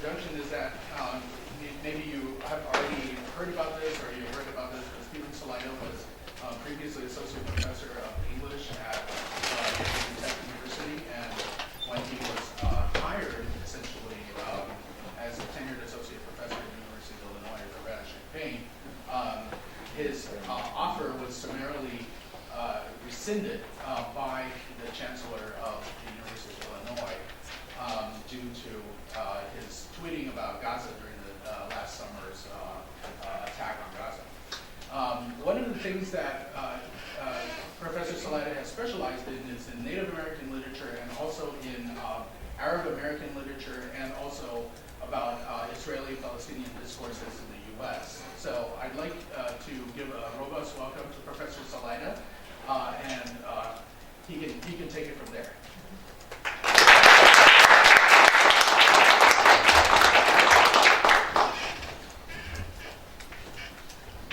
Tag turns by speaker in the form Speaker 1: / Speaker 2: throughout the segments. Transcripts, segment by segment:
Speaker 1: introduction is that maybe you have already heard about this, or you heard about this, but Stephen Salaita was previously associate professor of English at Stockton University, and when he was hired, essentially, as a tenured associate professor at the University of Illinois at Urbana-Champaign, his offer was summarily rescinded by the chancellor of the University of Illinois due to his tweeting about Gaza during the last summer's attack on Gaza. One of the things that Professor Salaita has specialized in is in Native American literature, and also in Arab American literature, and also about Israeli-Palestinian discourses in the U.S. So I'd like to give a robust welcome to Professor Salaita, and he can take it from there.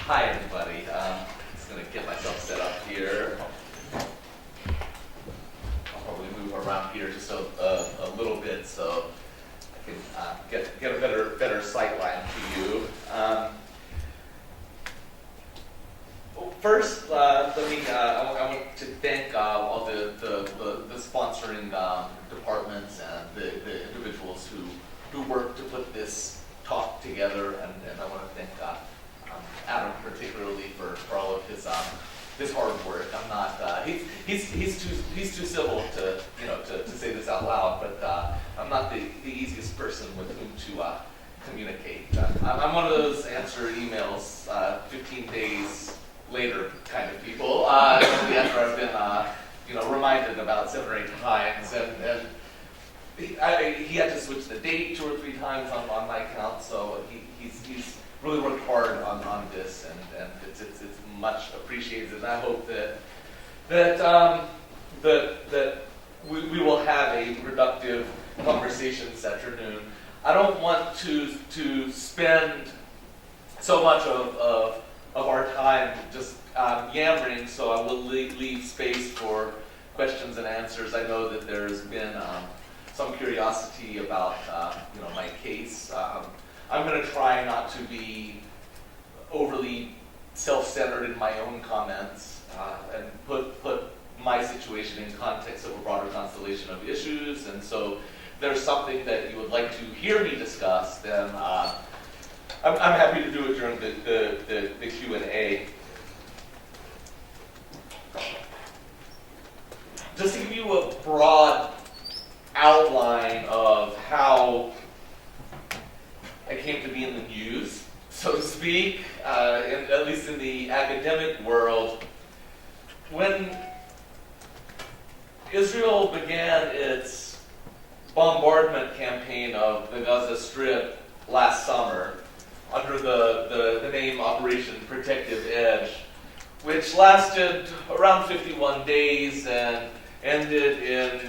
Speaker 2: Hi, everybody. Just going to get myself set up here. I'll probably move around here just a little bit so I can get a better sight line to you. First, I want to thank all the sponsoring departments and the individuals who worked to put this talk together, and I want to thank Adam particularly for all of his hard work. I'm not he's too civil to say this out loud, but I'm not the easiest person with whom to communicate. I'm one of those answer emails 15 days later kind of people, after I've been reminded about 7 or 8 times, and he had to switch the date 2 or 3 times on my account, so he's really worked hard on this, and it's much appreciated. And I hope that we will have a productive conversation this afternoon. I don't want to spend so much of our time just yammering, so I will leave space for questions and answers. I know that there's been some curiosity about my case. I'm going to try not to be overly self-centered in my own comments, and put my situation in context of a broader constellation of issues. And so, if there's something that you would like to hear me discuss, then I'm happy to do it during the Q&A. Just to give you a broad outline of how I came to be in the news, so to speak, at least in the academic world. When Israel began its bombardment campaign of the Gaza Strip last summer, under the name Operation Protective Edge, which lasted around 51 days and ended in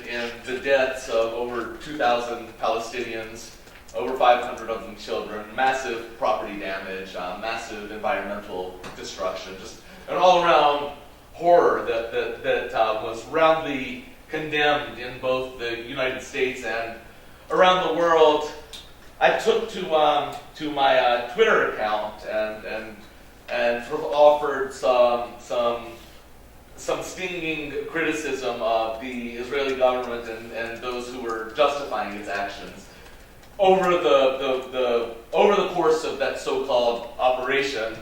Speaker 2: the deaths of over 2,000 Palestinians, over 500 of them children, massive property damage, massive environmental destruction, just an all-around horror that was roundly condemned in both the United States and around the world. I took to my Twitter account and sort of offered some stinging criticism of the Israeli government and those who were justifying its actions over the course of that so-called operation.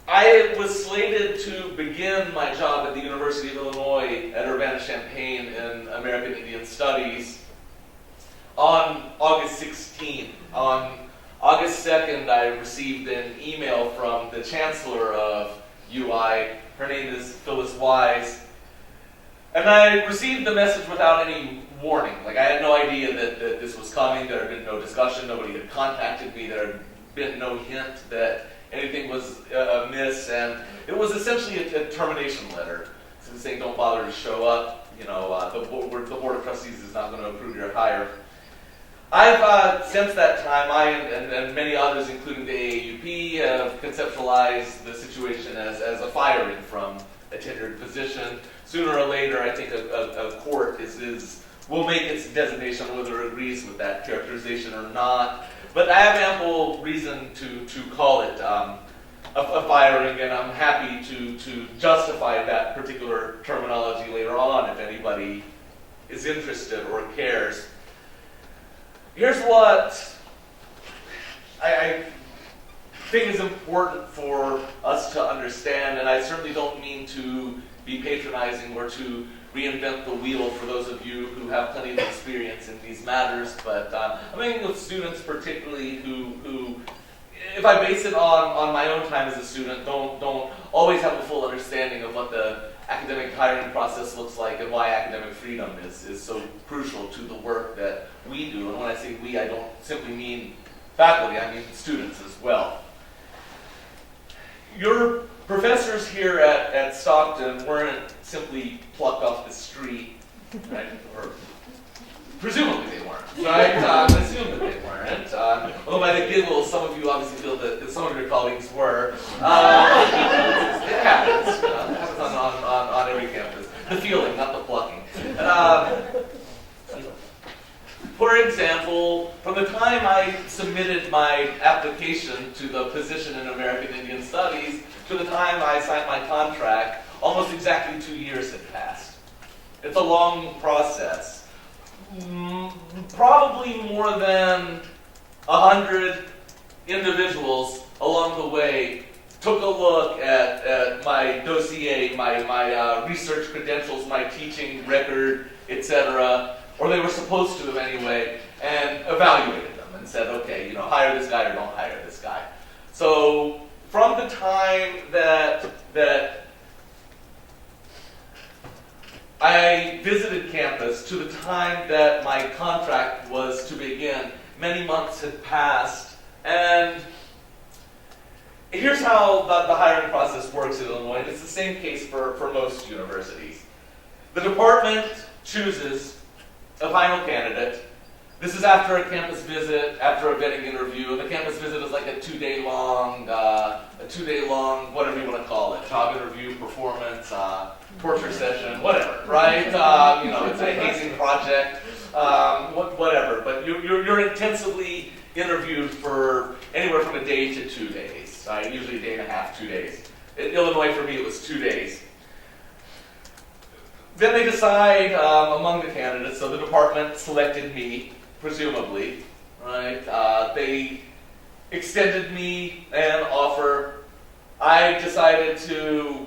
Speaker 2: I was slated to begin my job at the University of Illinois at Urbana-Champaign in American Indian Studies on August 16th. On August 2nd, I received an email from the chancellor of UI. Her name is Phyllis Wise. And I received the message without any warning. Like, I had no idea that this was coming. There had been no discussion. Nobody had contacted me. There had been no hint that anything was amiss. And it was essentially a termination letter, saying don't bother to show up. The Board of Trustees is not going to approve your hire. I've, since that time, I and many others, including the AAUP, have conceptualized the situation as a firing from a tenured position. Sooner or later, I think a court is will make its designation whether it agrees with that characterization or not. But I have ample reason to call it a firing, and I'm happy to justify that particular terminology later on if anybody is interested or cares. Here's what I think is important for us to understand, and I certainly don't mean to be patronizing or to reinvent the wheel for those of you who have plenty of experience in these matters, but I'm thinking of students particularly who, if I base it on my own time as a student, don't always have a full understanding of what the academic hiring process looks like and why academic freedom is so crucial to the work that we do. And when I say we, I don't simply mean faculty, I mean students as well. Your professors here at Stockton weren't simply plucked off the street, right? Or presumably they weren't, right? Assume that they weren't. Although by the giggles, some of you obviously feel that some of your colleagues were. It happens. It happens on every campus. The feeling, not the plucking. For example, from the time I submitted my application to the position in American Indian Studies to the time I signed my contract, almost exactly 2 years had passed. It's a long process. Probably more than 100 individuals along the way took a look at my dossier, my research credentials, my teaching record, etc., or they were supposed to have anyway, and evaluated them and said, okay, hire this guy or don't hire this guy. So from the time that I visited campus to the time that my contract was to begin, many months had passed, and here's how the hiring process works in Illinois, and it's the same case for most universities. The department chooses a final candidate. This is after a campus visit, after a vetting interview, and the campus visit is like a two-day long, whatever you want to call it, job interview, performance, torture session, whatever, right? It's a hazing project, whatever. But you're intensively interviewed for anywhere from a day to 2 days, usually a day and a half, 2 days. In Illinois, for me, it was 2 days. Then they decide among the candidates, so the department selected me, presumably, right? They extended me an offer. I decided to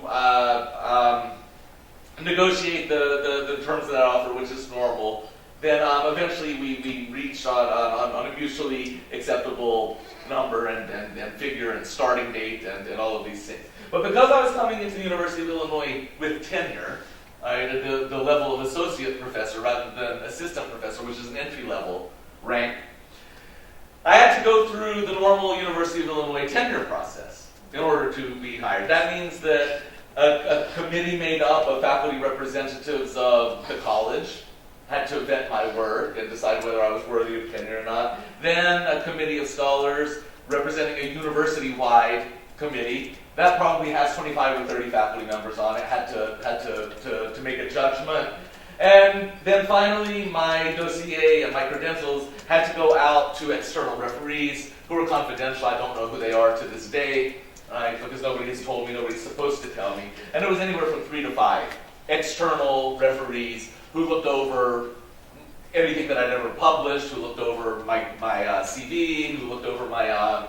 Speaker 2: negotiate the terms of that offer, which is normal. Then eventually we reached on a mutually acceptable number and figure and starting date and all of these things. But because I was coming into the University of Illinois with tenure, at the level of associate professor rather than assistant professor, which is an entry-level rank, I had to go through the normal University of Illinois tenure process in order to be hired. That means that a committee made up of faculty representatives of the college had to vet my work and decide whether I was worthy of tenure or not. Then a committee of scholars representing a university-wide committee that probably has 25 or 30 faculty members on it, had to make a judgment. And then finally, my dossier and my credentials had to go out to external referees who are confidential. I don't know who they are to this day, right? Because nobody has told me, nobody's supposed to tell me. And it was anywhere from 3 to 5 external referees who looked over anything that I'd ever published, who looked over my CV, who looked over my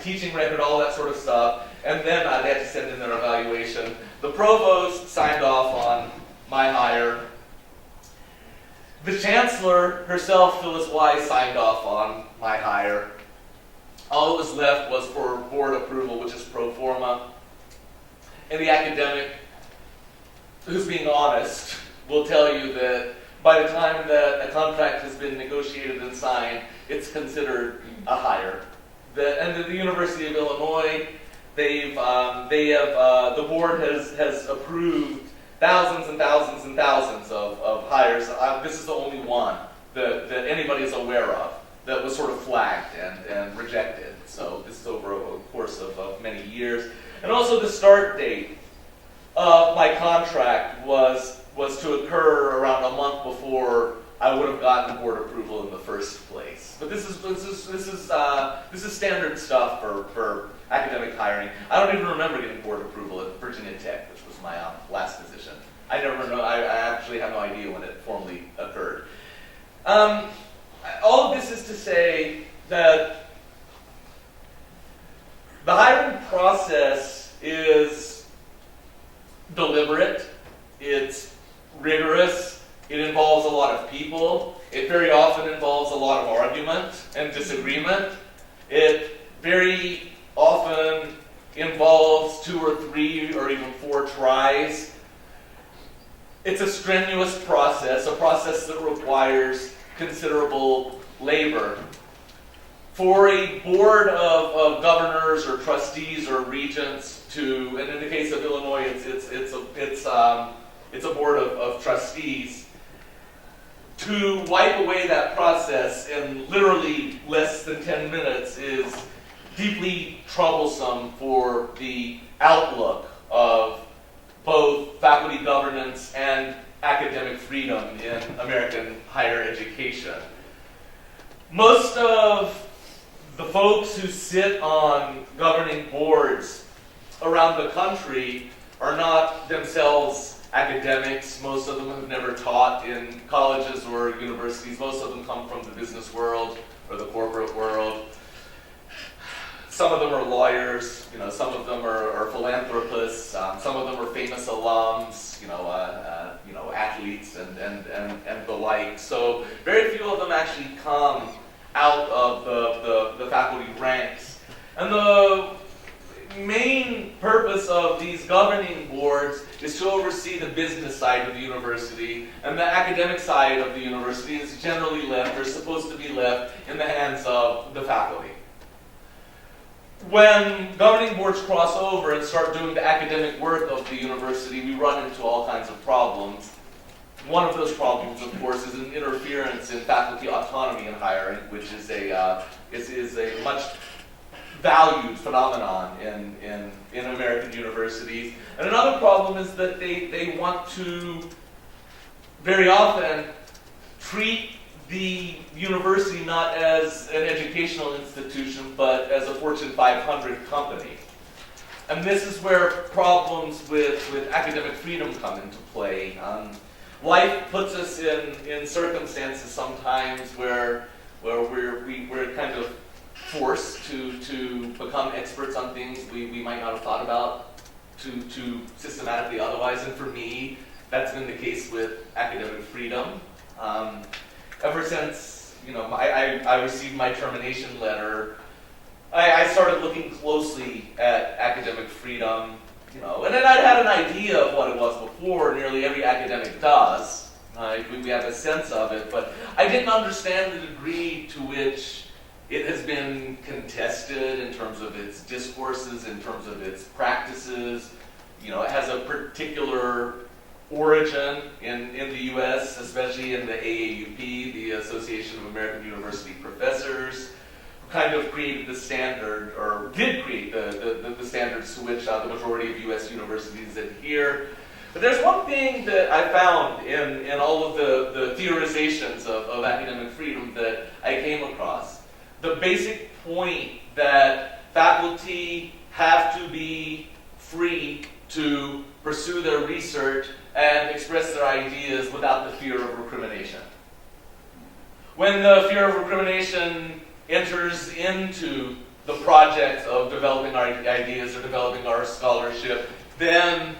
Speaker 2: teaching record, all that sort of stuff, and then they had to send in their evaluation. The provost signed off on my hire. The chancellor herself, Phyllis Wise, signed off on my hire. All that was left was for board approval, which is pro forma. And the academic, who's being honest, will tell you that by the time that a contract has been negotiated and signed, it's considered a hire. And the University of Illinois, the board has approved thousands and thousands and thousands of hires. This is the only one that anybody is aware of that was sort of flagged and rejected. So this is over a course of many years. And also the start date of my contract was to occur around a month before would have gotten board approval in the first place. But this is standard stuff for academic hiring. I don't even remember getting board approval at Virginia Tech, which was my last position. I actually have no idea when it formally occurred. All of this is to say that the hiring process is deliberate, it's rigorous, it involves a lot of people, it very often involves a lot of argument and disagreement, it very often involves 2 or 3 or even 4 tries. It's a strenuous process, a process that requires considerable labor. For a board of governors or trustees or regents to, and in the case of Illinois, it's a board of trustees, to wipe away that process in literally less than 10 minutes is deeply troublesome for the outlook of both faculty governance and academic freedom in American higher education. Most of the folks who sit on governing boards around the country are not themselves academics. Most of them have never taught in colleges or universities. Most of them come from the business world or the corporate world. Some of them are lawyers, some of them are philanthropists, some of them are famous alums, athletes and the like. So very few of them actually come out of the faculty ranks. And the main purpose of these governing boards is to oversee the business side of the university, and the academic side of the university is generally left, or supposed to be left, in the hands of the faculty. When governing boards cross over and start doing the academic work of the university, we run into all kinds of problems. One of those problems, of course, is an interference in faculty autonomy in hiring, which is a much valued phenomenon in American universities. And another problem is that they want to very often treat the university not as an educational institution, but as a Fortune 500 company. And this is where problems with academic freedom come into play. Life puts us in circumstances sometimes where we're kind of forced to become experts on things we might not have thought about to systematically otherwise. And for me, that's been the case with academic freedom. Ever since I received my termination letter, I started looking closely at academic freedom, and then I'd had an idea of what it was before. Nearly every academic does. We have a sense of it, but I didn't understand the degree to which it has been contested in terms of its discourses, in terms of its practices. It has a particular origin in the U.S., especially in the AAUP, the Association of American University Professors, who kind of created the standard, or did create the standards to which the majority of U.S. universities adhere. But there's one thing that I found in all of the theorizations of academic freedom that I came across. The basic point that faculty have to be free to pursue their research and express their ideas without the fear of recrimination. When the fear of recrimination enters into the project of developing our ideas or developing our scholarship, then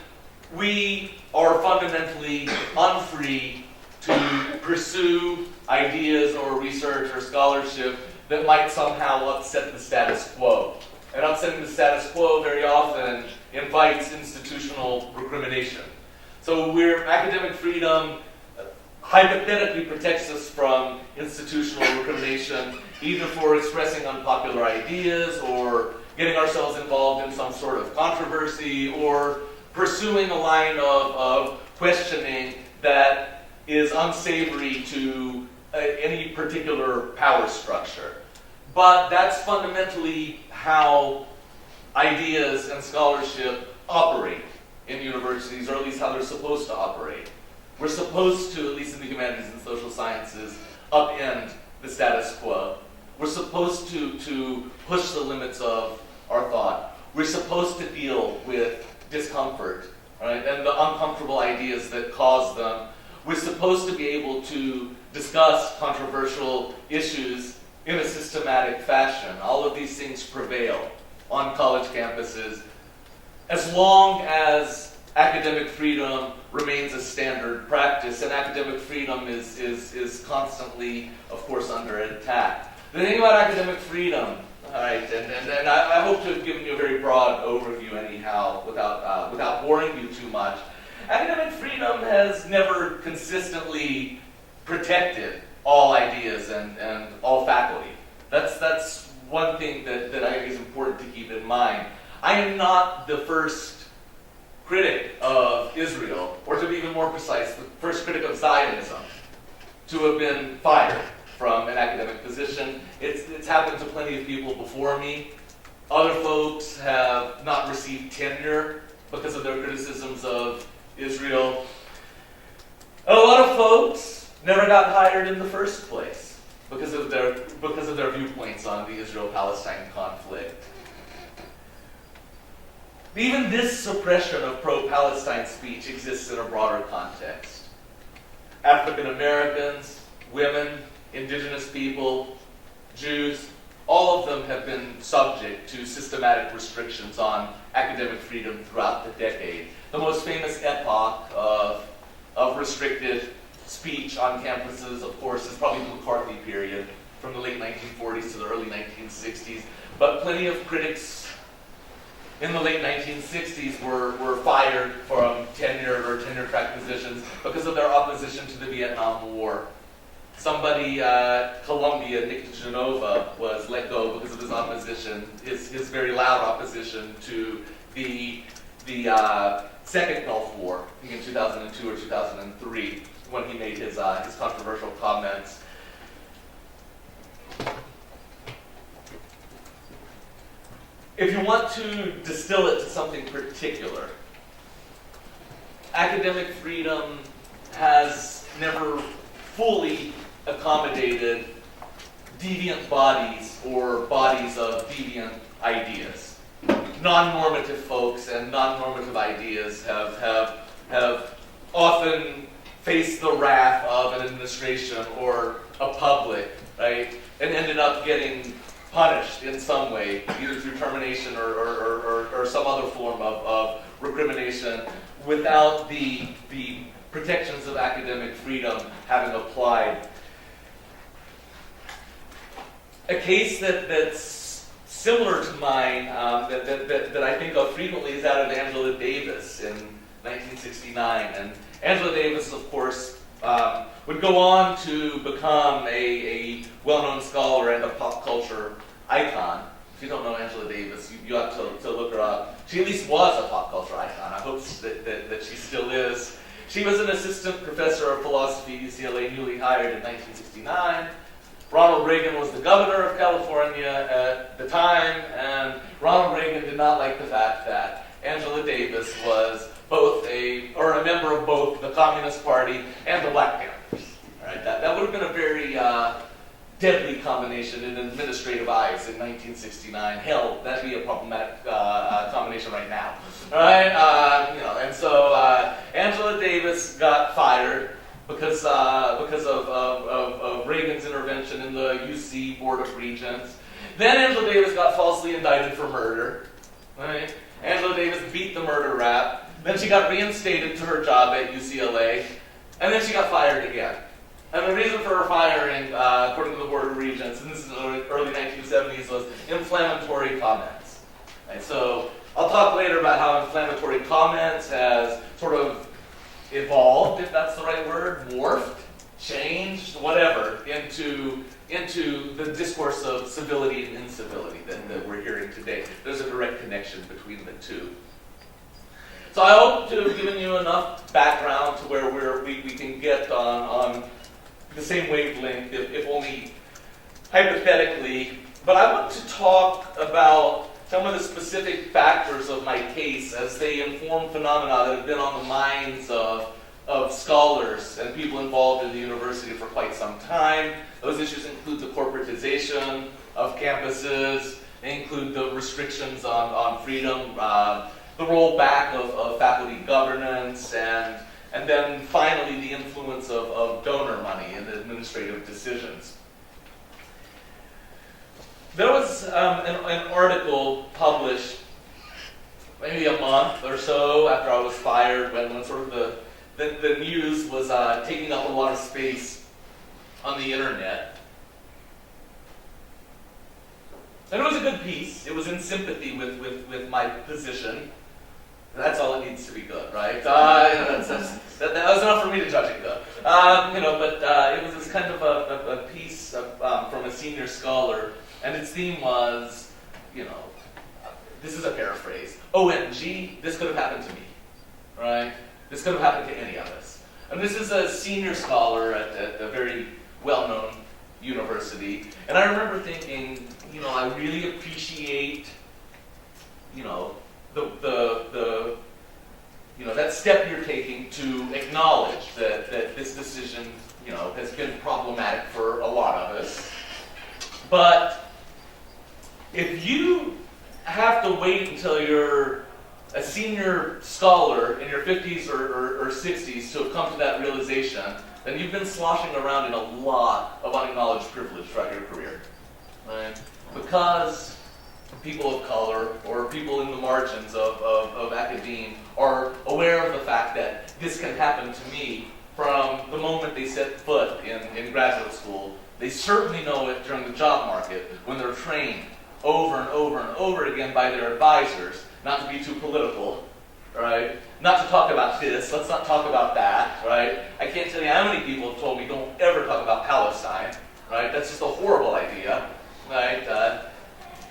Speaker 2: we are fundamentally unfree to pursue ideas or research or scholarship that might somehow upset the status quo. And upsetting the status quo very often invites institutional recrimination. So academic freedom hypothetically protects us from institutional recrimination, either for expressing unpopular ideas or getting ourselves involved in some sort of controversy or pursuing a line of questioning that is unsavory to any particular power structure. But that's fundamentally how ideas and scholarship operate in universities, or at least how they're supposed to operate. We're supposed to, at least in the humanities and social sciences, upend the status quo. We're supposed to push the limits of our thought. We're supposed to deal with discomfort, right, and the uncomfortable ideas that cause them. We're supposed to be able to discuss controversial issues in a systematic fashion. All of these things prevail on college campuses as long as academic freedom remains a standard practice, and academic freedom is constantly, of course, under attack. The thing about academic freedom, all right, and I hope to have given you a very broad overview anyhow, without boring you too much. Academic freedom has never consistently protected all ideas and all faculty. That's one thing that I think is important to keep in mind. I am not the first critic of Israel, or to be even more precise, the first critic of Zionism to have been fired from an academic position. It's happened to plenty of people before me. Other folks have not received tenure because of their criticisms of Israel. And a lot of folks never got hired in the first place because of their viewpoints on the Israel-Palestine conflict. Even this suppression of pro-Palestine speech exists in a broader context. African Americans, women, indigenous people, Jews, all of them have been subject to systematic restrictions on academic freedom throughout the decade. The most famous epoch of restricted speech on campuses, of course, is probably the McCarthy period, from the late 1940s to the early 1960s. But plenty of critics in the late 1960s were fired from tenured or tenure-track positions because of their opposition to the Vietnam War. Somebody at Columbia, Nick Genova, was let go because of his opposition, his very loud opposition to the Second Gulf War, I think in 2002 or 2003, when he made his controversial comments. If you want to distill it to something particular, academic freedom has never fully accommodated deviant bodies or bodies of deviant ideas. Non-normative folks and non-normative ideas have often faced the wrath of an administration or a public, right, and ended up getting punished in some way, either through termination or some other form of recrimination, without the protections of academic freedom having applied. A case that's similar to mine, that I think of frequently, is that of Angela Davis in 1969. And Angela Davis, of course, would go on to become a well-known scholar and a pop culture icon. If you don't know Angela Davis, you ought to look her up. She at least was a pop culture icon. I hope that she still is. She was an assistant professor of philosophy at UCLA, newly hired in 1969. Ronald Reagan was the governor of California at the time, and Ronald Reagan did not like the fact that Angela Davis was a member of both the Communist Party and the Black Panthers. All right, that would have been a very deadly combination in administrative eyes in 1969. Hell, that'd be a problematic combination right now. All right, and so Angela Davis got fired because of Reagan's intervention in the UC Board of Regents. Then Angela Davis got falsely indicted for murder. Right? Angela Davis beat the murder rap. Then she got reinstated to her job at UCLA, and then she got fired again. And the reason for her firing, according to the Board of Regents, and this is the early 1970s, was inflammatory comments. Right? So I'll talk later about how inflammatory comments has sort of evolved, if that's the right word, morphed, changed, whatever, into the discourse of civility and incivility that we're hearing today. There's a direct connection between the two. So I hope to have given you enough background to where we can get on the same wavelength, if only hypothetically. But I want to talk about some of the specific factors of my case as they inform phenomena that have been on the minds of of scholars and people involved in the university for quite some time. Those issues include the corporatization of campuses, they include the restrictions on freedom, the rollback of faculty governance, and then finally the influence of donor money in administrative decisions. There was an article published maybe a month or so after I was fired, when sort of the news was taking up a lot of space on the internet. And it was a good piece. It was in sympathy with my position. That's all it needs to be good, right? That was enough for me to judge it good. But it was this kind of a piece from a senior scholar, and its theme was, this is a paraphrase. OMG, this could have happened to me, right? This could have happened to any of us. And this is a senior scholar at a very well-known university, and I remember thinking, I really appreciate, that step you're taking to acknowledge that this decision, has been problematic for a lot of us. But if you have to wait until you're a senior scholar in your 50s or 60s to have come to that realization, then you've been sloshing around in a lot of unacknowledged privilege throughout your career. Right? Because people of color or people in the margins of academia are aware of the fact that this can happen to me from the moment they set foot in graduate school. They certainly know it during the job market when they're trained over and over and over again by their advisors, not to be too political, right? Not to talk about this, let's not talk about that, right? I can't tell you how many people have told me don't ever talk about Palestine, right? That's just a horrible idea, right?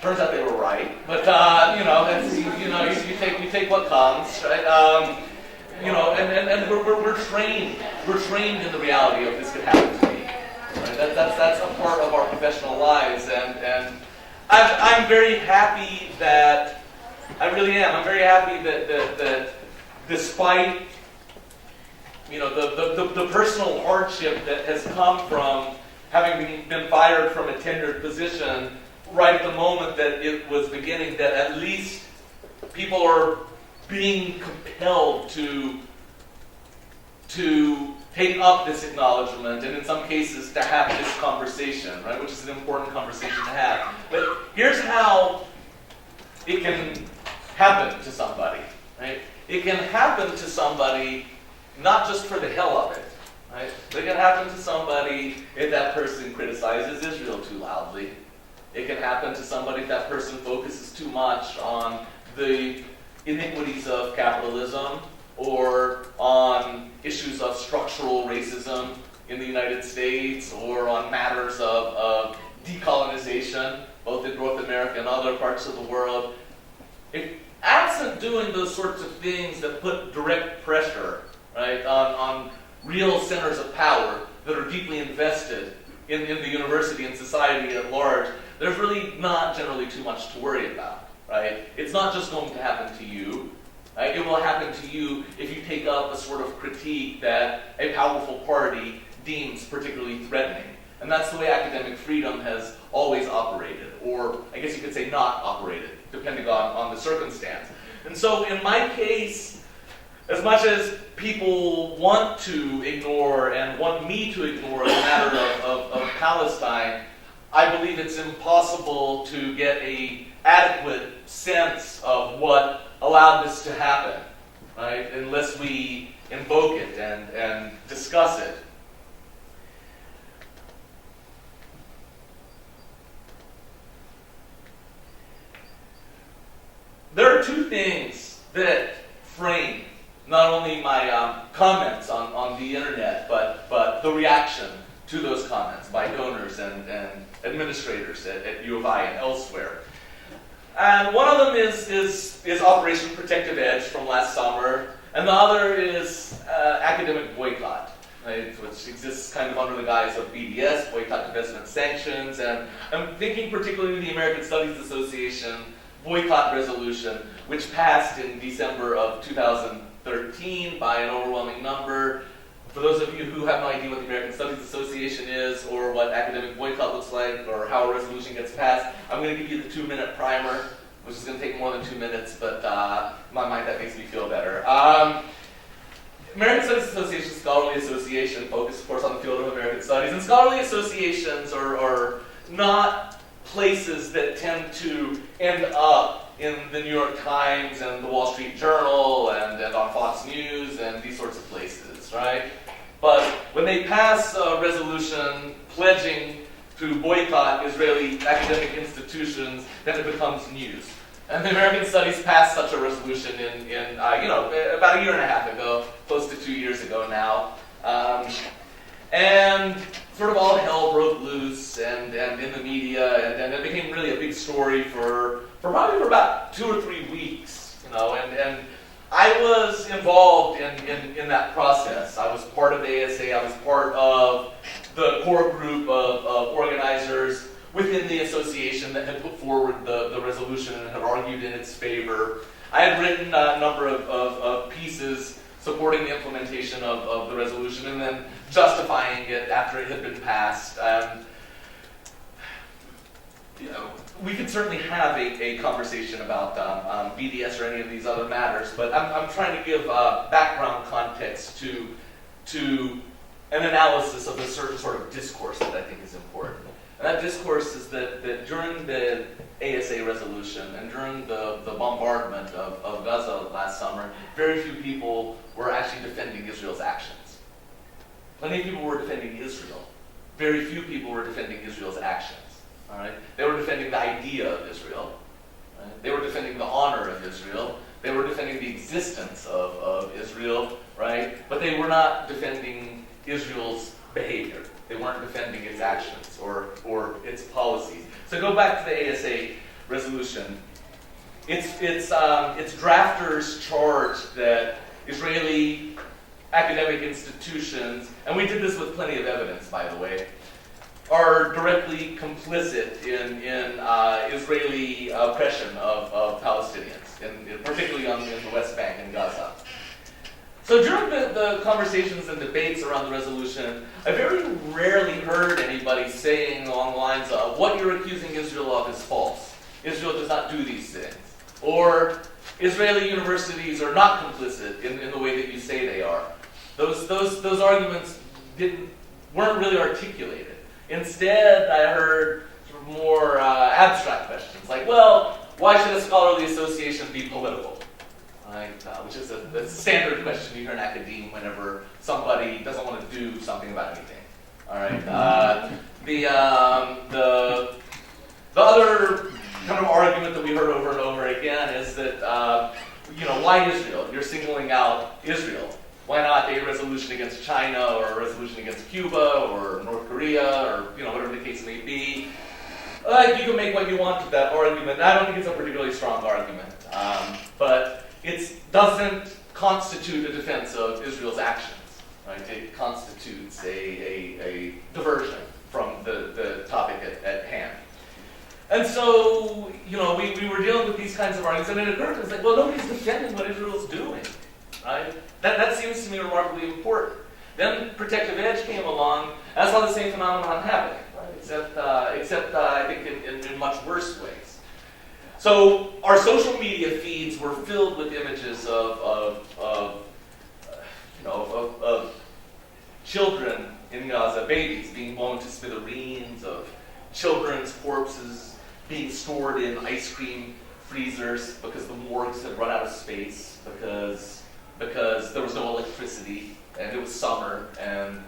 Speaker 2: Turns out they were right, but that's, you take what comes, right? And we're trained in the reality of this could happen to me. Right? That's a part of our professional lives, and I'm very happy that I really am. I'm very happy that despite the personal hardship that has come from having been fired from a tenured position right at the moment that it was beginning, that at least people are being compelled to take up this acknowledgement, and in some cases to have this conversation, right, which is an important conversation to have. But here's how it can happen to somebody, right? It can happen to somebody not just for the hell of it, right? It can happen to somebody if that person criticizes Israel too loudly. It can happen to somebody if that person focuses too much on the iniquities of capitalism or on issues of structural racism in the United States or on matters of decolonization, both in North America and other parts of the world. If absent doing those sorts of things that put direct pressure, right, on real centers of power that are deeply invested in the university and society at large, there's really not generally too much to worry about, right? It's not just going to happen to you. Right? It will happen to you if you take up a sort of critique that a powerful party deems particularly threatening. And that's the way academic freedom has always operated, or I guess you could say not operated, depending on the circumstance. And so in my case, as much as people want to ignore and want me to ignore the matter of Palestine, I believe it's impossible to get an adequate sense of what allowed this to happen, right? Unless we invoke it and discuss it. There are two things that frame not only my comments on the internet, but the reaction to those comments by donors and administrators at U of I and elsewhere. And one of them is Operation Protective Edge from last summer, and the other is academic boycott, right, which exists kind of under the guise of BDS, Boycott, Divestment, Sanctions, and I'm thinking particularly the American Studies Association boycott resolution, which passed in December of 2013. 2013 by an overwhelming number. For those of you who have no idea what the American Studies Association is, or what academic boycott looks like, or how a resolution gets passed, I'm going to give you the 2-minute primer, which is going to take more than 2 minutes, but in my mind that makes me feel better. American Studies Association, Scholarly Association, focused of course on the field of American Studies, and scholarly associations are not places that tend to end up in the New York Times and the Wall Street Journal and on Fox News and these sorts of places, right? But when they pass a resolution pledging to boycott Israeli academic institutions, then it becomes news. And the American Studies passed such a resolution in about a year and a half ago, close to 2 years ago now. And sort of all hell broke loose and in the media, and it became really a big story for about 2 or 3 weeks, and I was involved in that process. I was part of the ASA, I was part of the core group of organizers within the association that had put forward the resolution and had argued in its favor. I had written a number of pieces supporting the implementation of the resolution and then justifying it after it had been passed. We could certainly have a conversation about BDS or any of these other matters, but I'm trying to give background context to an analysis of a certain sort of discourse that I think is important. And that discourse is that during the ASA resolution and during the bombardment of Gaza last summer, very few people were actually defending Israel's actions. Plenty of people were defending Israel. Very few people were defending Israel's actions. All right? They were defending the idea of Israel. Right? They were defending the honor of Israel. They were defending the existence of Israel, right? But they were not defending Israel's behavior. They weren't defending its actions or its policies. So go back to the ASA resolution. Its drafters charged that Israeli academic institutions, and we did this with plenty of evidence, by the way, are directly complicit in Israeli oppression of Palestinians, particularly in the West Bank and Gaza. So during the conversations and debates around the resolution, I very rarely heard anybody saying along the lines of, what you're accusing Israel of is false. Israel does not do these things. Or Israeli universities are not complicit in the way that you say they are. Those arguments weren't really articulated. Instead, I heard sort of more abstract questions, like, well, why should a scholarly association be political? Right? Which is a standard question you hear in academia whenever somebody doesn't want to do something about anything. All right. The other kind of argument that we heard over and over again is that why Israel? You're singling out Israel. Why not a resolution against China or a resolution against Cuba or North Korea or whatever the case may be? You can make what you want of that argument. I don't think it's a particularly strong argument, but it doesn't constitute a defense of Israel's actions. Right? It constitutes a diversion from the topic at hand. And so, we were dealing with these kinds of arguments, and it occurred to us, well, nobody's defending what Israel's doing. Right? That seems to me remarkably important. Then Protective Edge came along, and I saw the same phenomenon happening, right? Except I think in much worse ways. So our social media feeds were filled with images of children in Gaza, babies being blown to smithereens, of children's corpses being stored in ice cream freezers because the morgues had run out of space, because there was no electricity and it was summer and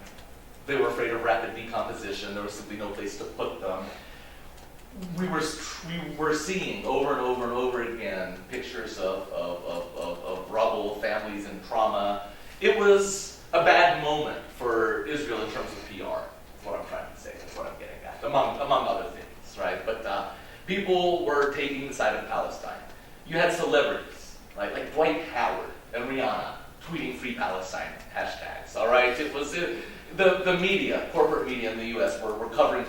Speaker 2: they were afraid of rapid decomposition. There was simply no place to put them. We were seeing over and over and over again pictures of rubble, families in trauma. It was a bad moment for Israel in terms of PR. That's what I'm trying to say. That's what I'm getting at, among other things, right? But people were taking the side of Palestine. You had celebrities like Dwight Howard and Rihanna tweeting "Free Palestine" hashtags. All right, it was the media, corporate media in the U.S. were covering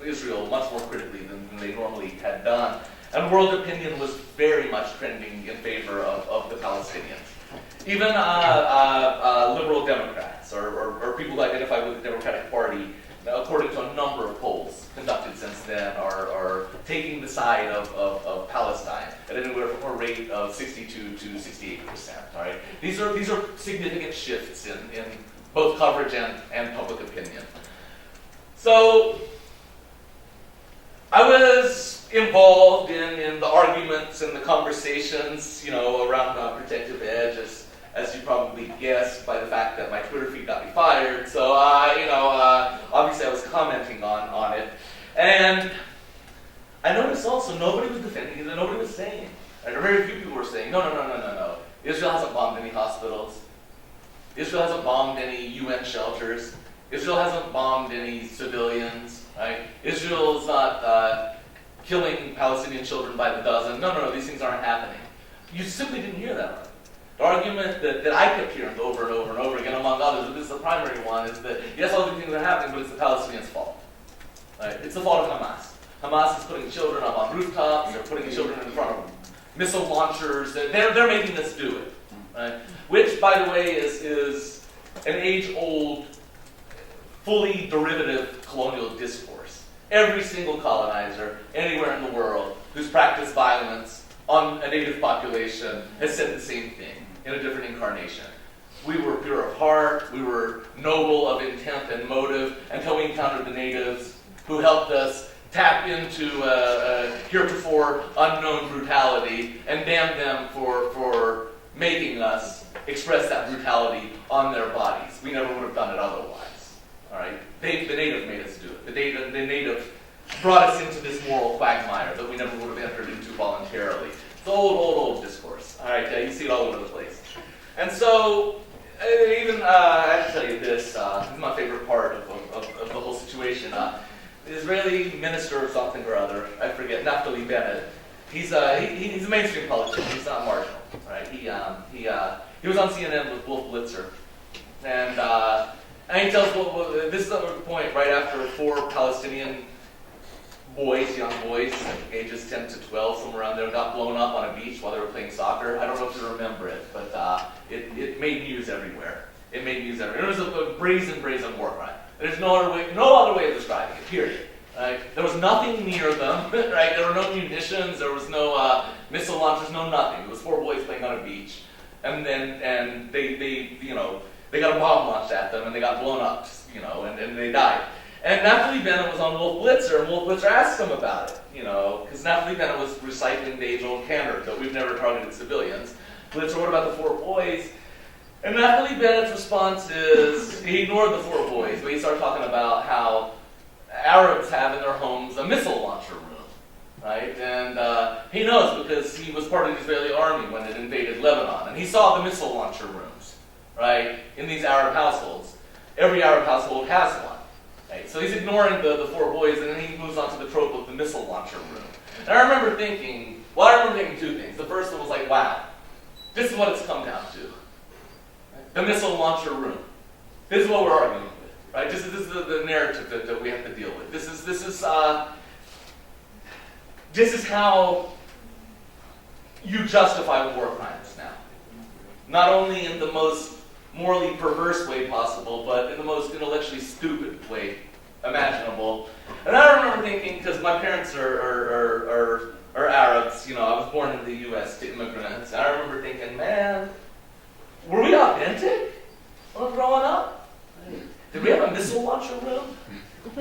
Speaker 2: Israel much more critically than they normally had done, and world opinion was very much trending in favor of the Palestinians. Even liberal Democrats or people who identify with the Democratic Party, according to a number of polls conducted since then, are taking the side of Palestine at anywhere from a rate of 62 to 68%. All right, these are significant shifts in both coverage and public opinion. So I was involved in the arguments and the conversations, around protective edge, as you probably guessed by the fact that my Twitter feed got me fired. So, obviously I was commenting on it. And I noticed also nobody was defending it, and nobody was saying, and very few people were saying, no. Israel hasn't bombed any hospitals. Israel hasn't bombed any UN shelters. Israel hasn't bombed any civilians, right? Israel's not killing Palestinian children by the dozen. No, these things aren't happening. You simply didn't hear that argument. The argument that I kept hearing over and over and over again, among others, but this is the primary one, is that yes, all these things are happening, but it's the Palestinians' fault. Right? It's the fault of Hamas. Hamas is putting children up on rooftops, they're putting children in front of missile launchers, they're making us do it. Right? Which, by the way, is an age-old, fully derivative colonial discourse. Every single colonizer, anywhere in the world, who's practiced violence on a native population has said the same thing in a different incarnation. We were pure of heart, we were noble of intent and motive until we encountered the natives who helped us tap into heretofore unknown brutality and damn them for making us express that brutality on their bodies. We never would have done it otherwise. All right? The native made us do it. The native brought us into this moral quagmire that we never would have entered into voluntarily. It's old discourse. All right, you see it all over the place. And so, I have to tell you this. This is my favorite part of the whole situation. The Israeli minister of something or other, I forget, Naftali Bennett. He's a mainstream politician. He's not marginal. Right? He was on CNN with Wolf Blitzer, and he tells this is the point right after 4 Palestinian young boys, ages 10 to 12, somewhere around there, got blown up on a beach while they were playing soccer. I don't know if you remember it, but it made news everywhere. It was a brazen war crime. There's no other way of describing it, period. Right? There was nothing near them, right? There were no munitions, there was no missile launchers, no nothing. It was 4 boys playing on a beach. And they got a bomb launched at them and they got blown up, and they died. And Naftali Bennett was on Wolf Blitzer, and Wolf Blitzer asked him about it, because Naftali Bennett was reciting the age-old canon that we've never targeted civilians. Blitzer, what about the 4 boys? And Naftali Bennett's response is, he ignored the 4 boys, but he started talking about how Arabs have in their homes a missile launcher room, right? And he knows because he was part of the Israeli army when it invaded Lebanon, and he saw the missile launcher rooms, right, in these Arab households. Every Arab household has one. Right? So he's ignoring the 4 boys, and then he moves on to the trope of the missile launcher room. And I remember thinking 2 things. The first one was like, wow, this is what it's come down to. The missile launcher room. This is what we're arguing with. Right? This is the narrative that we have to deal with. This is how you justify war crimes now. Not only in the most morally perverse way possible, but in the most intellectually stupid way imaginable. And I remember thinking, because my parents are Arabs, I was born in the U.S. to immigrants, and I remember thinking, man, were we authentic when I was growing up? Did we have a missile launcher room? I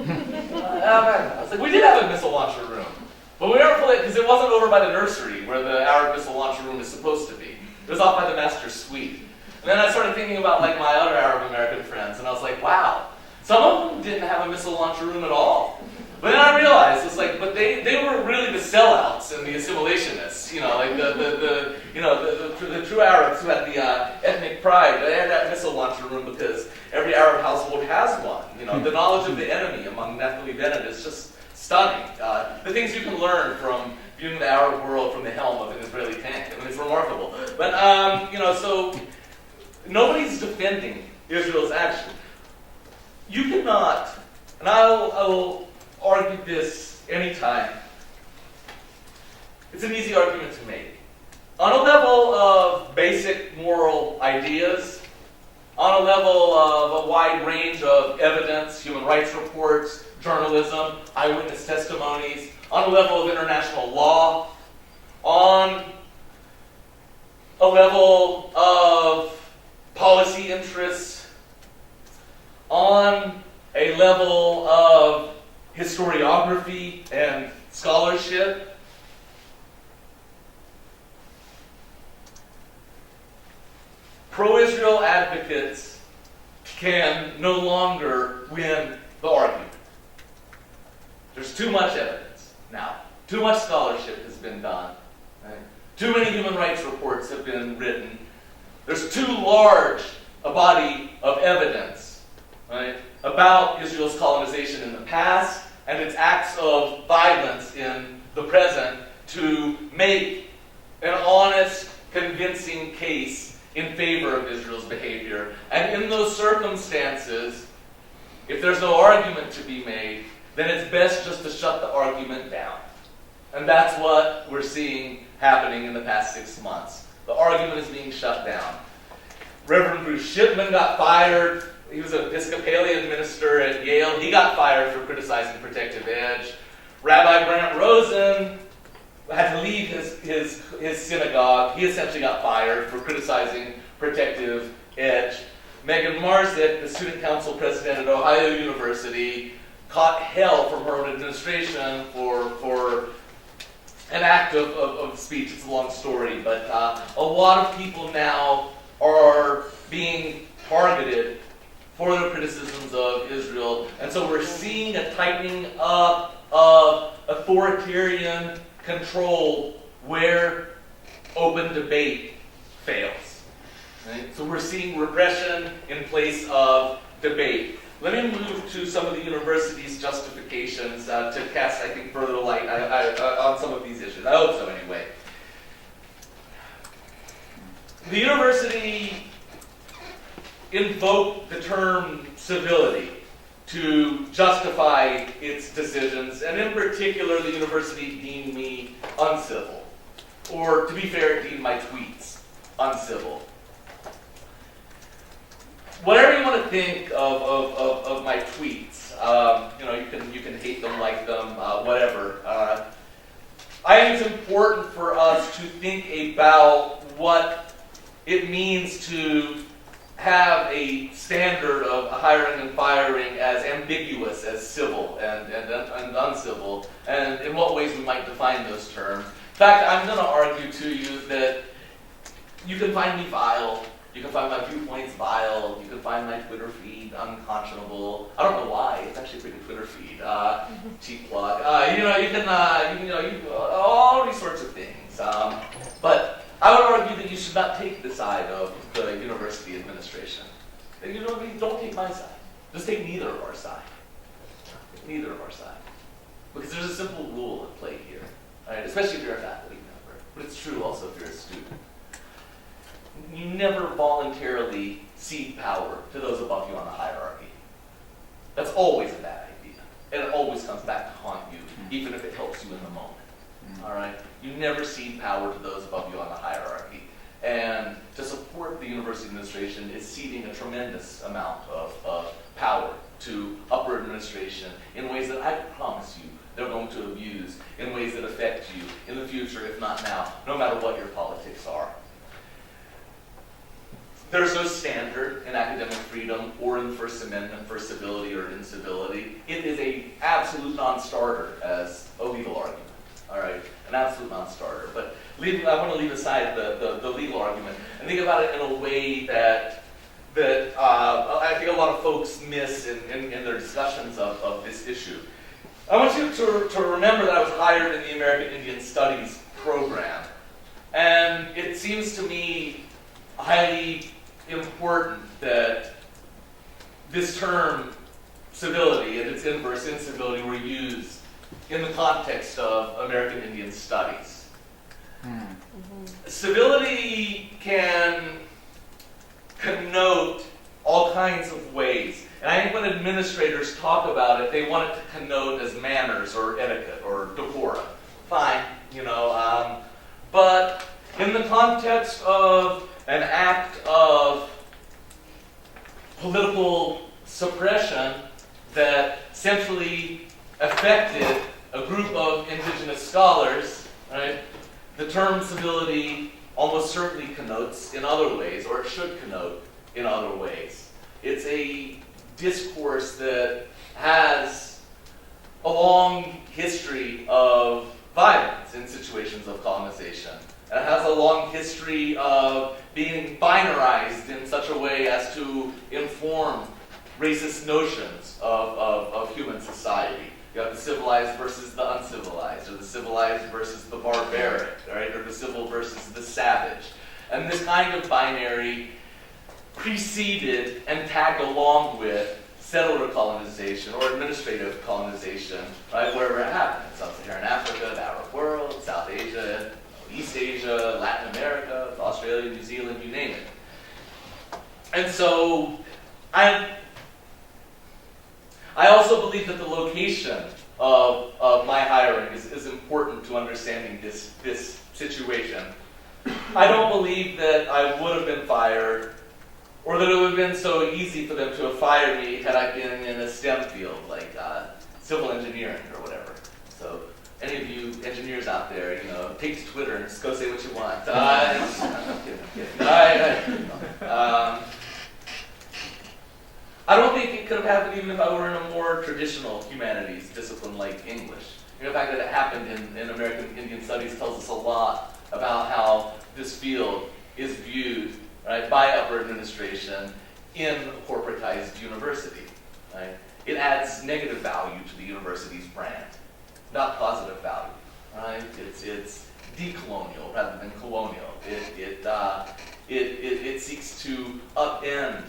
Speaker 2: was like, we did have a missile launcher room, but we weren't fully, because it wasn't over by the nursery where the Arab missile launcher room is supposed to be. It was off by the master suite. And then I started thinking about my other Arab American friends, and I was like, wow, some of them didn't have a missile launcher room at all. But then I realized it's like, but they were really the sellouts and the assimilationists, the true Arabs who had the ethnic pride. They had that missile launcher room because every Arab household has one. The knowledge of the enemy among Naftali Bennett is just stunning. The things you can learn from viewing the Arab world from the helm of an Israeli tank, it's remarkable. But so. Nobody's defending Israel's action. You cannot, and I will argue this anytime. It's an easy argument to make. On a level of basic moral ideas, on a level of a wide range of evidence, human rights reports, journalism, eyewitness testimonies, on a level of international law, on a level of policy interests, on a level of historiography and scholarship. Pro-Israel advocates can no longer win the argument. There's too much evidence now. Too much scholarship has been done. Right? Too many human rights reports have been written. There's too large a body of evidence, right, about Israel's colonization in the past and its acts of violence in the present to make an honest, convincing case in favor of Israel's behavior. And in those circumstances, if there's no argument to be made, then it's best just to shut the argument down. And that's what we're seeing happening in the past 6 months. The argument is being shut down. Reverend Bruce Shipman got fired. He was an Episcopalian minister at Yale. He got fired for criticizing Protective Edge. Rabbi Grant Rosen had to leave his synagogue. He essentially got fired for criticizing Protective Edge. Megan Marzick, the student council president at Ohio University, caught hell from her own administration for an act of speech. It's a long story, but a lot of people now are being targeted for their criticisms of Israel. And so we're seeing a tightening up of authoritarian control where open debate fails. Right? So we're seeing repression in place of debate. Let me move to some of the university's justifications to cast, I think, further light on some of these issues. I hope so, anyway. The university invoked the term civility to justify its decisions, and in particular, the university deemed me uncivil. Or, to be fair, it deemed my tweets uncivil. Whatever you want to think of my tweets, you can hate them, like them, whatever. I think it's important for us to think about what it means to have a standard of hiring and firing as ambiguous as civil and uncivil, and in what ways we might define those terms. In fact, I'm going to argue to you that you can find me vile, you can find my viewpoints vile, you can find my Twitter feed unconscionable. I don't know why, it's actually a pretty good Twitter feed. Cheap plug. You can all these sorts of things. But I would argue that you should not take the side of the university administration. Don't take my side. Just take neither of our side. Neither of our side. Because there's a simple rule at play here, right? Especially if you're a faculty member. But it's true also if you're a student. You never voluntarily cede power to those above you on the hierarchy. That's always a bad idea. And it always comes back to haunt you, even if it helps you in the moment. All right? You never cede power to those above you on the hierarchy. And to support the university administration is ceding a tremendous amount of power to upper administration in ways that I promise you they're going to abuse, in ways that affect you in the future, if not now, no matter what your politics are. There's no standard in academic freedom or in the First Amendment for civility or incivility. It is an absolute non-starter as a legal argument. All right, an absolute non-starter. But I want to leave aside the legal argument and think about it in a way that I think a lot of folks miss in their discussions of this issue. I want you to remember that I was hired in the American Indian Studies program. And it seems to me highly important that this term civility and its inverse incivility were used in the context of American Indian Studies. Civility can connote all kinds of ways. And I think when administrators talk about it, they want it to connote as manners or etiquette or decorum. Fine, but in the context of an act of political suppression that centrally affected a group of indigenous scholars, right, the term civility almost certainly connotes in other ways, or it should connote in other ways. It's a discourse that has a long history of violence in situations of colonization. And it has a long history of being binarized in such a way as to inform racist notions of human society. You have the civilized versus the uncivilized, or the civilized versus the barbaric, right? Or the civil versus the savage. And this kind of binary preceded and tagged along with settler colonization or administrative colonization, right? Wherever it happened. Sub-Saharan Africa, the Arab world, South Asia, East Asia, Latin America, Australia, New Zealand, you name it. And so I also believe that the location of my hiring is important to understanding this situation. I don't believe that I would have been fired, or that it would have been so easy for them to have fired me had I been in a STEM field, like civil engineering or whatever. So any of you engineers out there, take to Twitter and just go say what you want. I'm kidding. I don't think it could have happened even if I were in a more traditional humanities discipline like English. The fact that it happened in American Indian Studies tells us a lot about how this field is viewed, right, by upper administration in a corporatized university. Right? It adds negative value to the university's brand, not positive value. Right? It's decolonial rather than colonial. It seeks to upend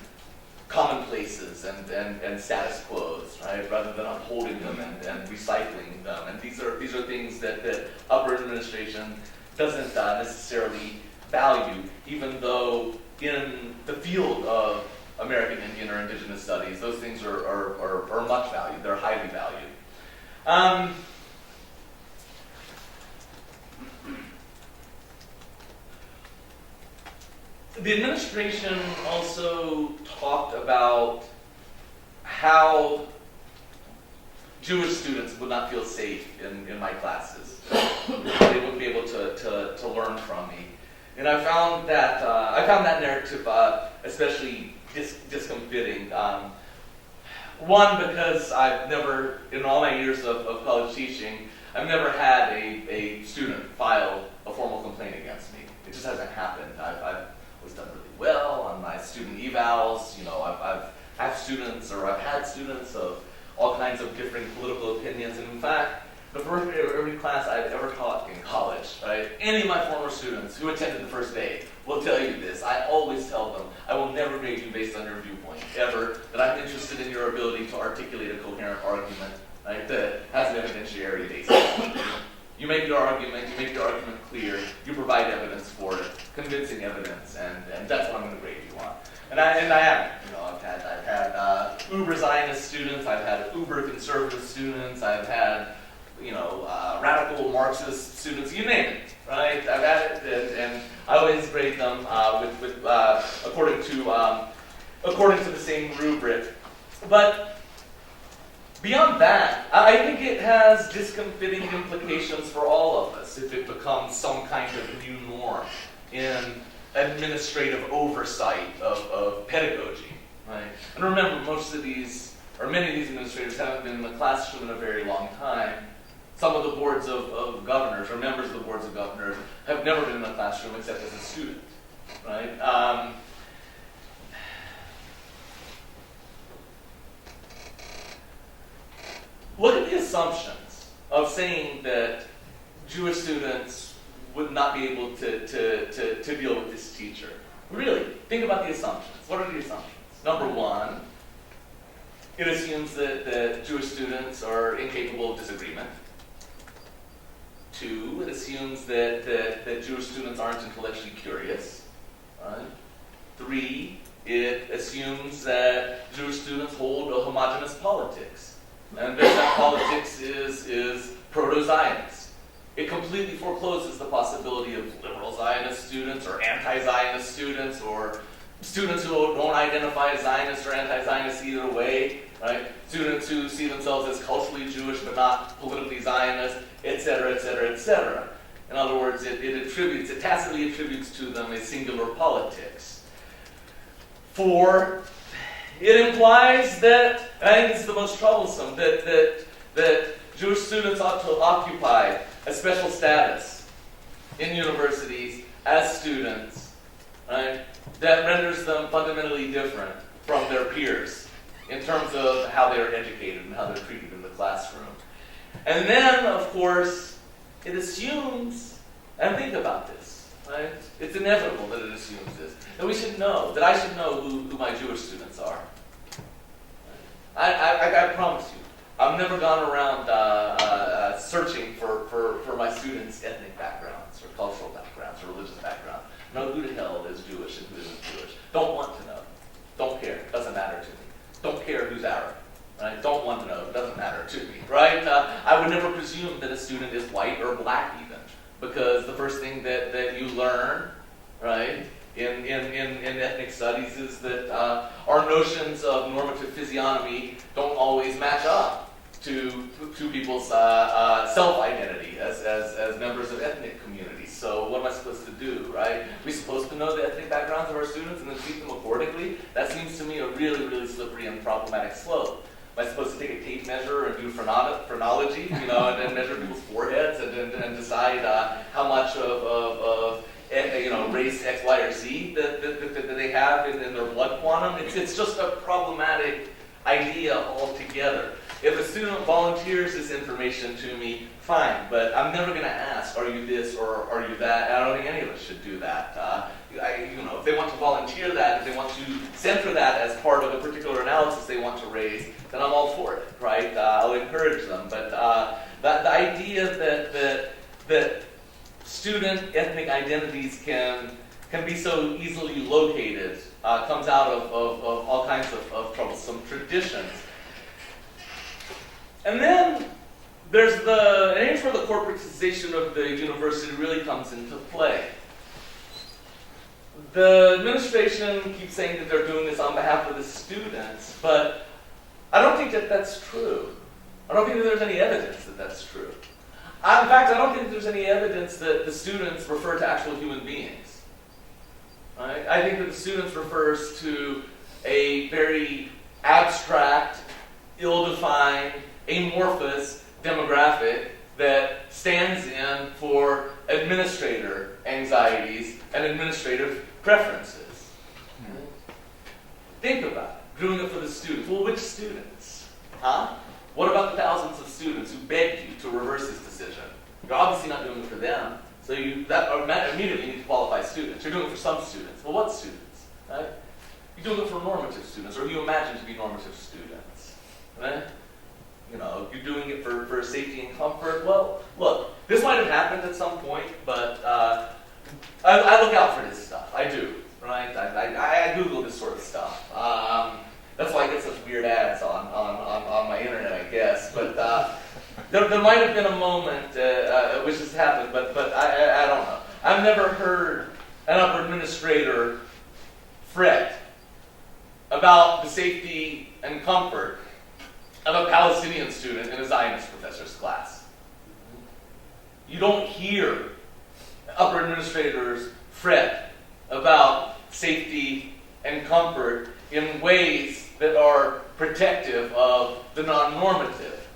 Speaker 2: commonplaces and status quos, right, rather than upholding them and recycling them. And these are things that upper administration doesn't necessarily value, even though in the field of American Indian or Indigenous Studies, those things are much valued. They're highly valued. The administration also talked about how Jewish students would not feel safe in my classes. They wouldn't be able to learn from me. And I found that narrative especially discomfiting. One, because I've never, in all my years of college teaching, I've never had a student file a formal complaint against me. It just hasn't happened. I've always done really well on my student evals. I've had students of all kinds of different political opinions. And in fact, the first day of every class I've ever taught in college, right? Any of my former students who attended the first day will tell you this. I always tell them, I will never grade you based on your viewpoint, ever, that I'm interested in your ability to articulate a coherent argument, right, that has an evidentiary basis. You make your argument clear, you provide evidence for it, convincing evidence, and that's what I'm going to grade you on. And I am. I've had uber Zionist students, I've had uber conservative students, I've had radical Marxist students, you name it, right? I've had it, and I always grade them according to the same rubric. But beyond that, I think it has discomfiting implications for all of us if it becomes some kind of new norm in administrative oversight of pedagogy, right? And remember, many of these administrators haven't been in the classroom in a very long time. Some of the boards of governors, or members of the boards of governors, have never been in the classroom except as a student, right? Look at the assumptions of saying that Jewish students would not be able to deal with this teacher. Really, think about the assumptions. What are the assumptions? Number one, it assumes that Jewish students are incapable of disagreement. Two, it assumes that Jewish students aren't intellectually curious. Right? Three, it assumes that Jewish students hold a homogeneous politics, and that politics is proto-Zionist. It completely forecloses the possibility of liberal Zionist students or anti-Zionist students or students who don't identify as Zionist or anti-Zionist either way, right? Students who see themselves as culturally Jewish but not politically Zionist, et cetera, et cetera, et cetera. In other words, it tacitly attributes to them a singular politics. 4, it implies that, and I think this is the most troublesome, that Jewish students ought to occupy a special status in universities as students, right, that renders them fundamentally different from their peers in terms of how they're educated and how they're treated in the classroom. And then, of course, it assumes, and think about this, right? It's inevitable that it assumes this, that we should know, that I should know who my Jewish students are. I promise you, I've never gone around searching for my students' ethnic backgrounds or cultural backgrounds or religious backgrounds. Know who the hell is Jewish and who isn't Jewish. Don't want to know. Don't care. Doesn't matter to me. Don't care who's Arab. Right? Don't want to know. It doesn't matter to me. Right? I would never presume that a student is white or black even, because the first thing that you learn, right, in ethnic studies is that our notions of normative physiognomy don't always match up to people's self-identity as members of ethnic communities. So what am I supposed to do, right? We're supposed to know the ethnic backgrounds of our students and then treat them accordingly? That seems to me a really, really slippery and problematic slope. Am I supposed to take a tape measure and do phrenology, and then measure people's foreheads and decide how much of race X, Y, or Z that they have in their blood quantum? It's just a problematic idea altogether. If a student volunteers this information to me, fine, but I'm never going to ask, are you this or are you that? I don't think any of us should do that. If they want to volunteer that, if they want to center that as part of a particular analysis they want to raise, then I'm all for it, right? I'll encourage them. But the idea that student ethnic identities can be so easily located comes out of all kinds of troublesome traditions. And then here's where the corporatization of the university really comes into play. The administration keeps saying that they're doing this on behalf of the students, but I don't think that that's true. I don't think that there's any evidence that that's true. In fact, I don't think there's any evidence that the students refer to actual human beings. Right? I think that the students refers to a very abstract, ill-defined, amorphous demographic that stands in for administrator anxieties and administrative preferences. Think about it. Doing it for the students. Well, which students? Huh? What about the thousands of students who begged you to reverse this decision? You're obviously not doing it for them, so that immediately need to qualify students. You're doing it for some students. Well, what students? Right? You're doing it for normative students, or you imagine to be normative students. Right? You're doing it for safety and comfort. Well, look, this might have happened at some point, but I look out for this stuff. I do, right? I Google this sort of stuff. That's why I get such weird ads on my internet, I guess. But there might have been a moment which has happened, but I don't know. I've never heard an upper administrator fret about the safety and comfort of a Palestinian student in a Zionist professor's class. You don't hear upper administrators fret about safety and comfort in ways that are protective of the non-normative.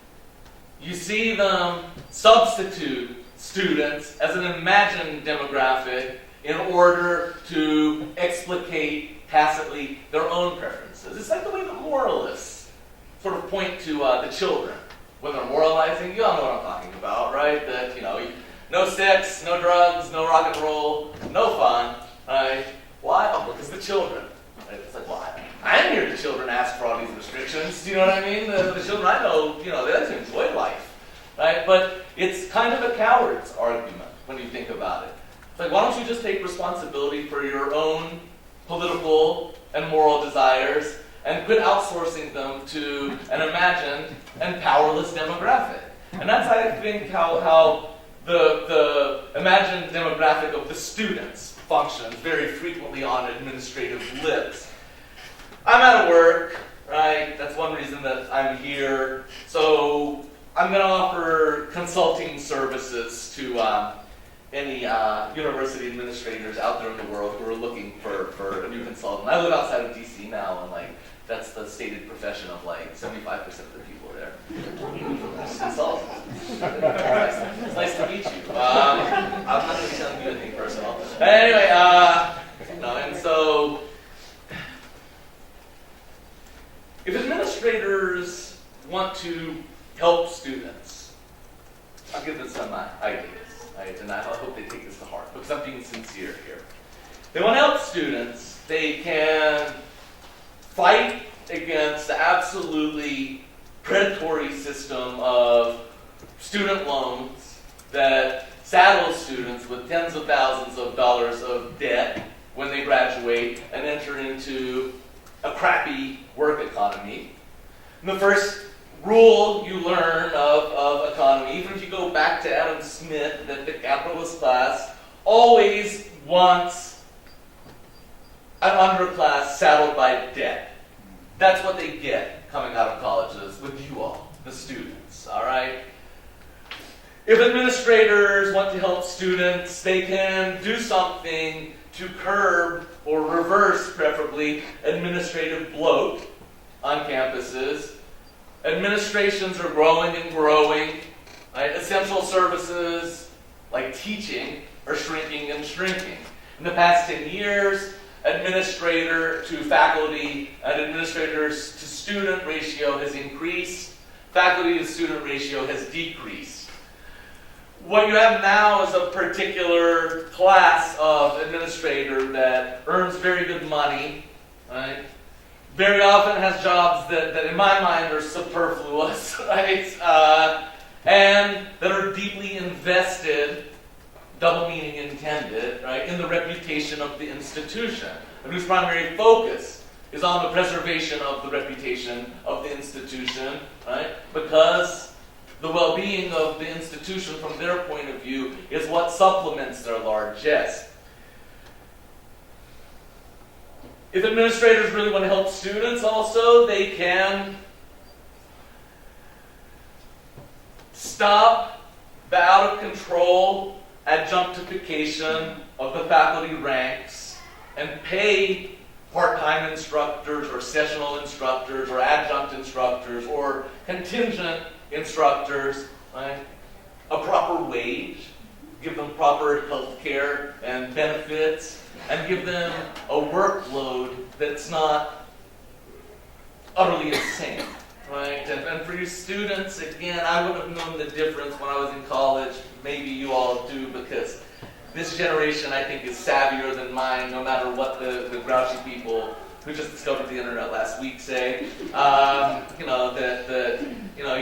Speaker 2: You see them substitute students as an imagined demographic in order to explicate tacitly their own preferences. It's like the way the moralists sort of point to the children when they're moralizing. You all know what I'm talking about, right? That, no sex, no drugs, no rock and roll, no fun, right? Why? Oh, because the children. Right? It's like, well, I didn't hear the children ask for all these restrictions. Do you know what I mean? The children I know, they like to enjoy life, right? But it's kind of a coward's argument when you think about it. It's like, why don't you just take responsibility for your own political and moral desires and quit outsourcing them to an imagined and powerless demographic? And that's, I think, how the imagined demographic of the students functions very frequently on administrative lists. I'm out of work, right? That's one reason that I'm here. So I'm going to offer consulting services to any university administrators out there in the world who are looking for a new consultant. I live outside of DC now, and that's the stated profession of 75% of the people there. Consultants. It's nice to meet you. I'm not going to be telling you anything personal. Anyway, and so if administrators want to help students, I'll give them some ideas. And I hope they take this to heart, because I'm being sincere here. They want to help students. They can fight against the absolutely predatory system of student loans that saddles students with tens of thousands of dollars of debt when they graduate and enter into a crappy work economy. And the first rule you learn of economy, even if you go back to Adam Smith, that the capitalist class always wants an underclass saddled by debt. That's what they get coming out of colleges with you all, the students, all right? If administrators want to help students, they can do something to curb or reverse, preferably, administrative bloat on campuses. Administrations are growing and growing. Right? Essential services like teaching are shrinking and shrinking. In the past 10 years, administrator to faculty and administrators to student ratio has increased. Faculty to student ratio has decreased. What you have now is a particular class of administrator that earns very good money, right? Very often has jobs that in my mind are superfluous, right? And that are deeply invested, double meaning intended, right, in the reputation of the institution, and whose primary focus is on the preservation of the reputation of the institution, right? Because the well-being of the institution from their point of view is what supplements their largesse. If administrators really want to help students also, they can stop the out-of-control adjunctification of the faculty ranks and pay part-time instructors or sessional instructors or adjunct instructors or contingent instructors, right, a proper wage, give them proper health care and benefits, and give them a workload that's not utterly insane, right? And for your students, again, I would have known the difference when I was in college. Maybe you all do, because this generation, I think, is savvier than mine, no matter what the grouchy people who just discovered the internet last week say. You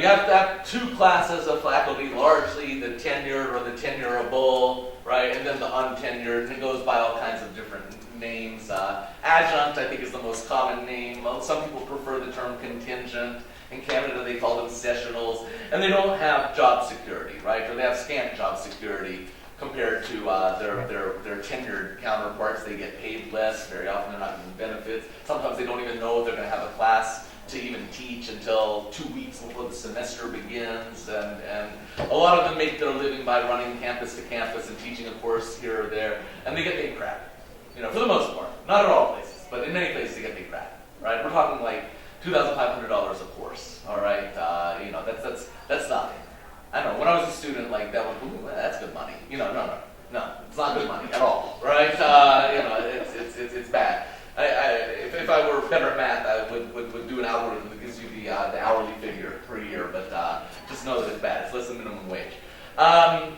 Speaker 2: have to have two classes of faculty, largely the tenured or the tenurable, right, and then the untenured, and it goes by all kinds of different names. Adjunct, I think, is the most common name. Some people prefer the term contingent. In Canada, they call them sessionals, and they don't have job security, right, or they have scant job security compared to their tenured counterparts. They get paid less. Very often they're not getting benefits. Sometimes they don't even know if they're going to have a class to even teach until 2 weeks before the semester begins. And a lot of them make their living by running campus to campus and teaching a course here or there. And they get paid crap, for the most part. Not at all places, but in many places they get paid crap, right? We're talking like $2,500 a course, all right? That's nothing. I know, when I was a student, that was, ooh, that's good money. No, it's not good money at all, right? It's bad. If I were better at math, I would do an algorithm that gives you the hourly figure per year, but just know that it's bad. It's less than minimum wage. And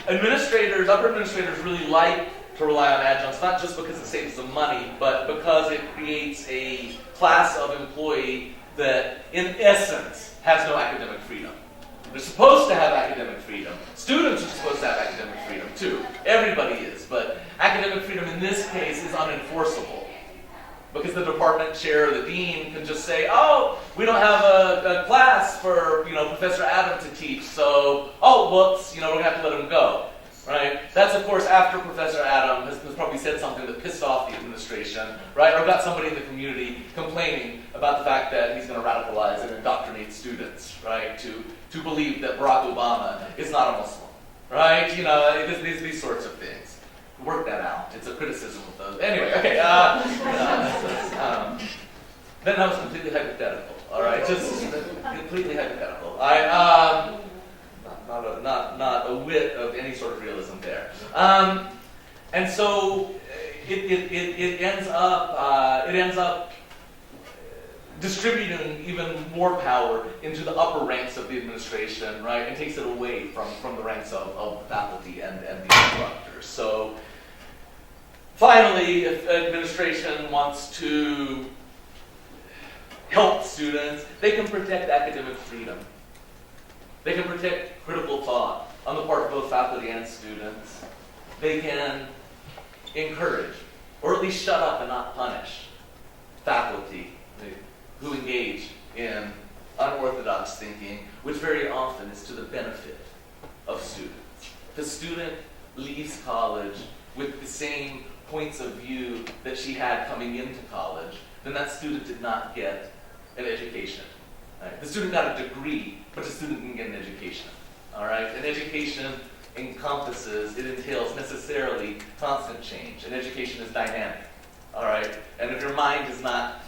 Speaker 2: upper administrators really like to rely on adjuncts, not just because it saves them money, but because it creates a class of employee that, in essence, has no academic freedom. They're supposed to have academic freedom. Students are supposed to have academic freedom, too. Everybody is, but academic freedom in this case is unenforceable. Because the department chair or the dean can just say, oh, we don't have a class for Professor Adam to teach, so, well, whoops, we're going to have to let him go. Right? That's, of course, after Professor Adam has probably said something that pissed off the administration, right? Or got somebody in the community complaining about the fact that he's going to radicalize and indoctrinate students, right? To believe that Barack Obama is not a Muslim, right? These sorts of things. Work that out. It's a criticism of those. Anyway, okay. Then that was completely hypothetical, all right? Just completely hypothetical. Not a whit of any sort of realism there. And so it ends up distributing even more power into the upper ranks of the administration, right, and takes it away from the ranks of faculty and the instructors. So finally, if administration wants to help students, they can protect academic freedom. They can protect critical thought on the part of both faculty and students. They can encourage, or at least shut up and not punish, faculty who engage in unorthodox thinking, which very often is to the benefit of students. If a student leaves college with the same points of view that she had coming into college, then that student did not get an education. Right? The student got a degree, but the student didn't get an education. All right? An education encompasses, it entails necessarily constant change. An education is dynamic. All right? And if your mind is not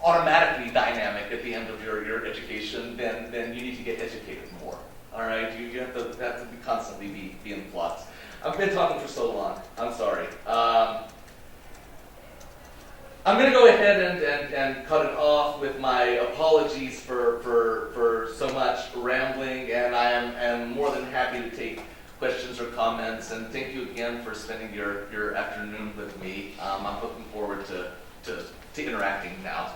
Speaker 2: automatically dynamic at the end of your education, then you need to get educated more. All right? You have to constantly be in flux. I've been talking for so long. I'm sorry. I'm going to go ahead and cut it off with my apologies for so much rambling, and I am more than happy to take questions or comments, and thank you again for spending your afternoon with me. I'm looking forward to interacting now.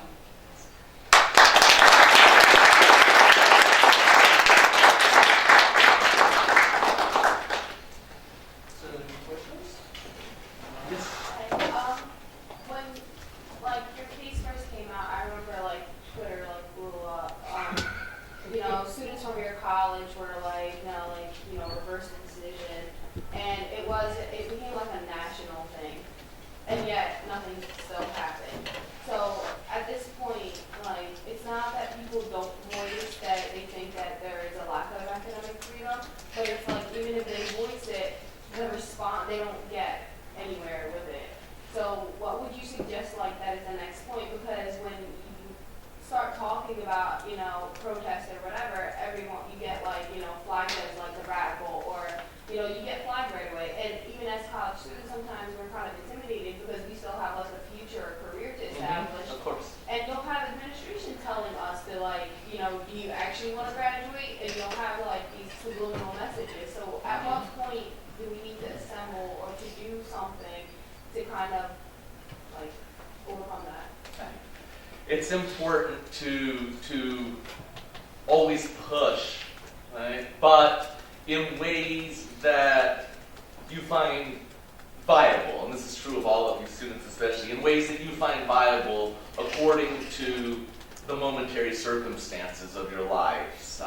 Speaker 2: It's important to always push, right? But in ways that you find viable, and this is true of all of you students especially, in ways that you find viable according to the momentary circumstances of your lives.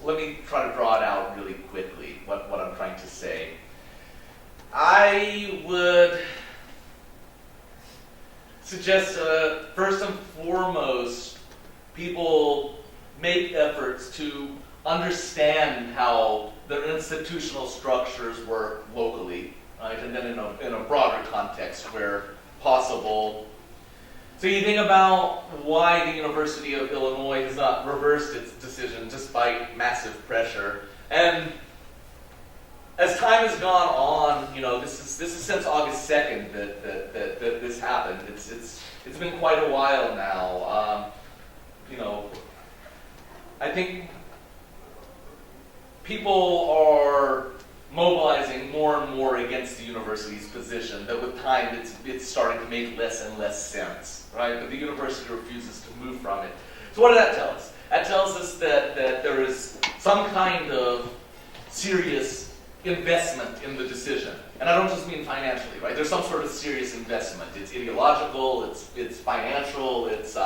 Speaker 2: Let me try to draw it out really quickly, what I'm trying to say. I would suggest, first and foremost, people make efforts to understand how the institutional structures work locally, right? And then in a broader context where possible. So you think about why the University of Illinois has not reversed its decision despite massive pressure. And as time has gone on, this is since August 2nd that this happened. It's been quite a while now. I think people are mobilizing more and more against the university's position. That with time, it's starting to make less and less sense, right? But the university refuses to move from it. So what does that tell us? That tells us that there is some kind of serious investment in the decision. And I don't just mean financially, right? There's some sort of serious investment. It's ideological, it's financial, it's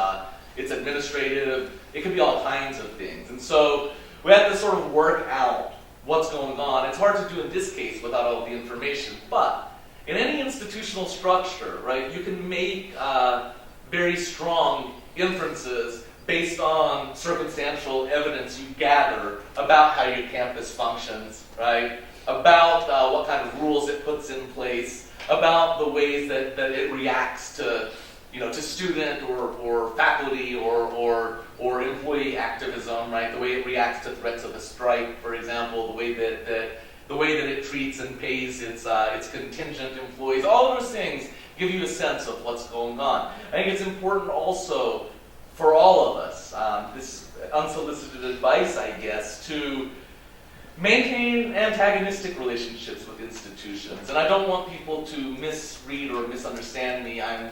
Speaker 2: administrative. It could be all kinds of things. And so we have to sort of work out what's going on. It's hard to do in this case without all the information, but in any institutional structure, right, you can make very strong inferences based on circumstantial evidence you gather about how your campus functions, right, about what kind of rules it puts in place, about the ways that it reacts to, to student or faculty or employee activism, right? The way it reacts to threats of a strike, for example, the way that it treats and pays its contingent employees. All those things give you a sense of what's going on. I think it's important also for all of us, this unsolicited advice, I guess, to maintain antagonistic relationships with institutions. And I don't want people to misread or misunderstand me. I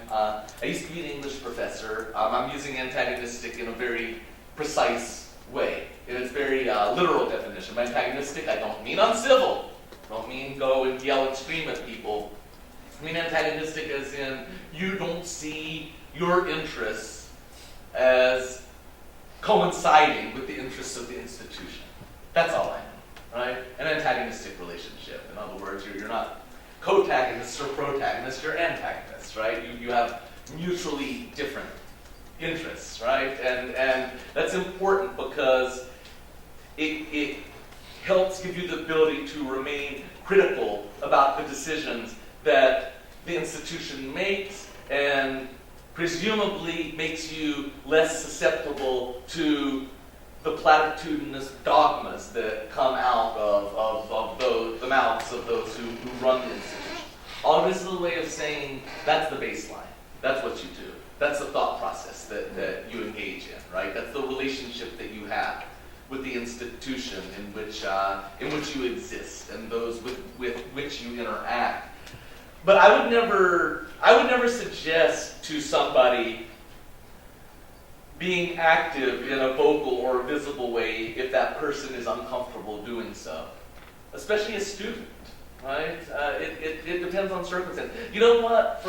Speaker 2: used to be an English professor. I'm using antagonistic in a very precise way. In its very literal definition. By antagonistic, I don't mean uncivil. I don't mean go and yell and scream at people. I mean antagonistic as in you don't see your interests as coinciding with the interests of the institution. That's all I mean. Right? An antagonistic relationship. In other words, you're not cotagonists or protagonists, you're antagonists, right? You have mutually different interests, right? And that's important because it helps give you the ability to remain critical about the decisions that the institution makes and presumably makes you less susceptible to the platitudinous dogmas that come out of the mouths of those who run the institution. All of this is a way of saying that's the baseline. That's what you do. That's the thought process that you engage in, right? That's the relationship that you have with the institution in which you exist and those with which you interact. But I would never suggest to somebody being active in a vocal or visible way if that person is uncomfortable doing so, especially a student, right? It depends on circumstance. You know what?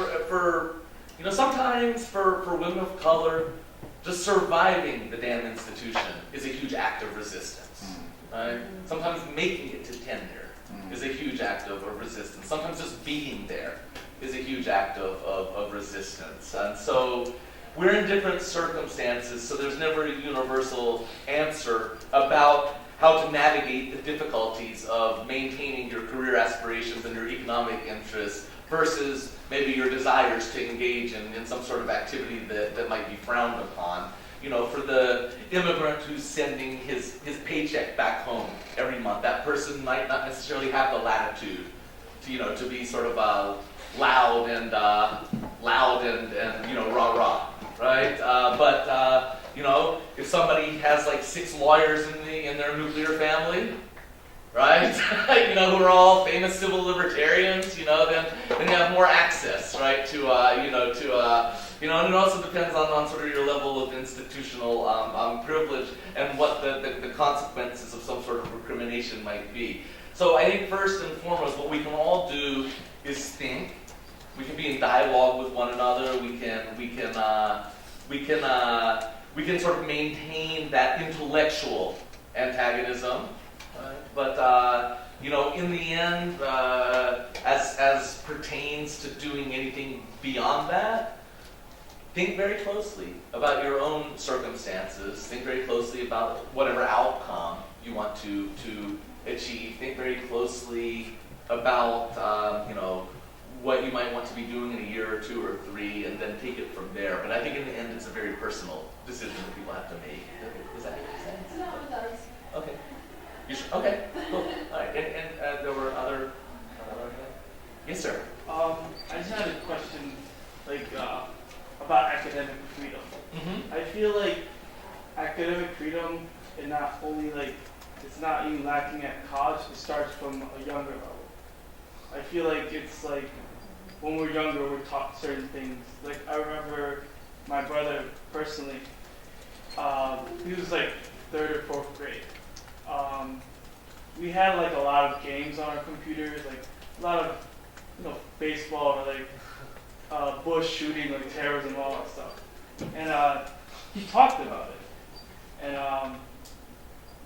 Speaker 2: Sometimes for women of color, just surviving the damn institution is a huge act of resistance, right? Sometimes making it to tenure is a huge act of resistance. Sometimes just being there is a huge act of resistance. And so we're in different circumstances, so there's never a universal answer about how to navigate the difficulties of maintaining your career aspirations and your economic interests versus maybe your desires to engage in some sort of activity that might be frowned upon. For the immigrant who's sending his paycheck back home every month, that person might not necessarily have the latitude to be sort of loud and rah-rah, right? But if somebody has like 6 lawyers in their nuclear family, right? Who are all famous civil libertarians, then you have more access, right, and it also depends on sort of your level of institutional privilege and what the consequences of some sort of recrimination might be. So I think first and foremost, what we can all do is think. We can be in dialogue with one another. We can sort of maintain that intellectual antagonism. But in the end, as pertains to doing anything beyond that, think very closely about your own circumstances. Think very closely about whatever outcome you want to achieve. Think very closely about what you might want to be doing in a year or 2 or 3, and then take it from there. But I think in the end, it's a very personal decision that people have to make. Does that make sense?
Speaker 3: No, it does.
Speaker 2: Okay. Okay, cool. All right, and there were other. Yes, sir.
Speaker 4: I just had a question, about academic freedom.
Speaker 2: Mm-hmm.
Speaker 4: I feel like academic freedom, is not only it's not even lacking at college. It starts from a younger level. I feel like it's like when we're younger, we're taught certain things. Like I remember my brother personally. He was like 3rd or 4th grade. We had a lot of games on our computers, a lot of baseball or bush shooting, terrorism, all that stuff. And he talked about it,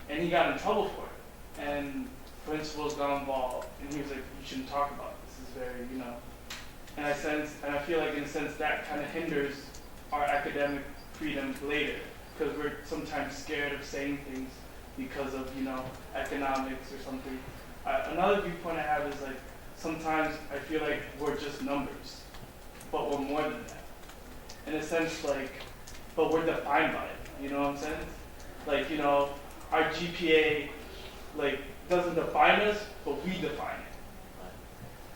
Speaker 4: and he got in trouble for it. And principals got involved, and he was like, you shouldn't talk about it. This is very, and I feel like in a sense that kind of hinders our academic freedom later, because we're sometimes scared of saying things because of, economics or something. Another viewpoint I have is like, sometimes I feel like we're just numbers, but we're more than that. In a sense, like, but we're defined by it, you know what I'm saying? Like, our GPA, like, doesn't define us, but we define it.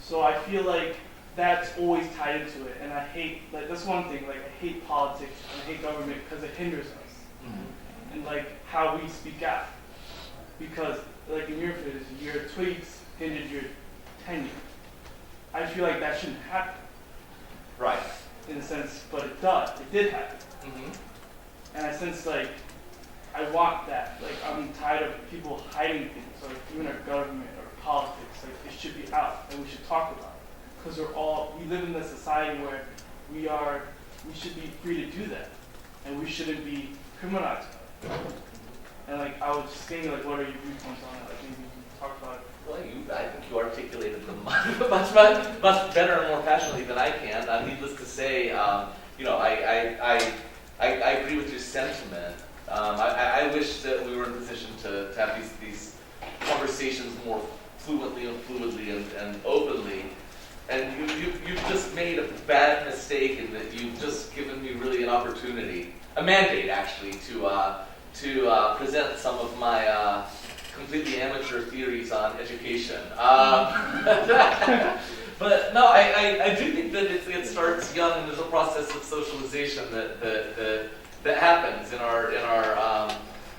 Speaker 4: So I feel like that's always tied into it, and I hate, like, that's one thing, like, I hate politics, and I hate government because it hinders us. And, like, how we speak out. Because, like, in your field, your tweets hindered your tenure. I feel like that shouldn't happen.
Speaker 2: Right.
Speaker 4: In a sense, but it does. It did happen. And I sense, like, I want that. Like, I'm tired of people hiding things, like, even our government or politics. Like, it should be out, and we should talk about it. Because we live in a society where we should be free to do that. And we shouldn't be criminalized. And, like, I was just thinking, like, what are your viewpoints on it? Like, maybe we can talk about it.
Speaker 2: Well, I think you articulated them much better and more passionately than I can. Needless to say, I agree with your sentiment. I wish that we were in a position to have these conversations more fluently and openly. And you've just made a bad mistake in that you've just given me really an opportunity, a mandate actually, to present some of my completely amateur theories on education. But no, I do think that it starts young, and there's a process of socialization that happens in our in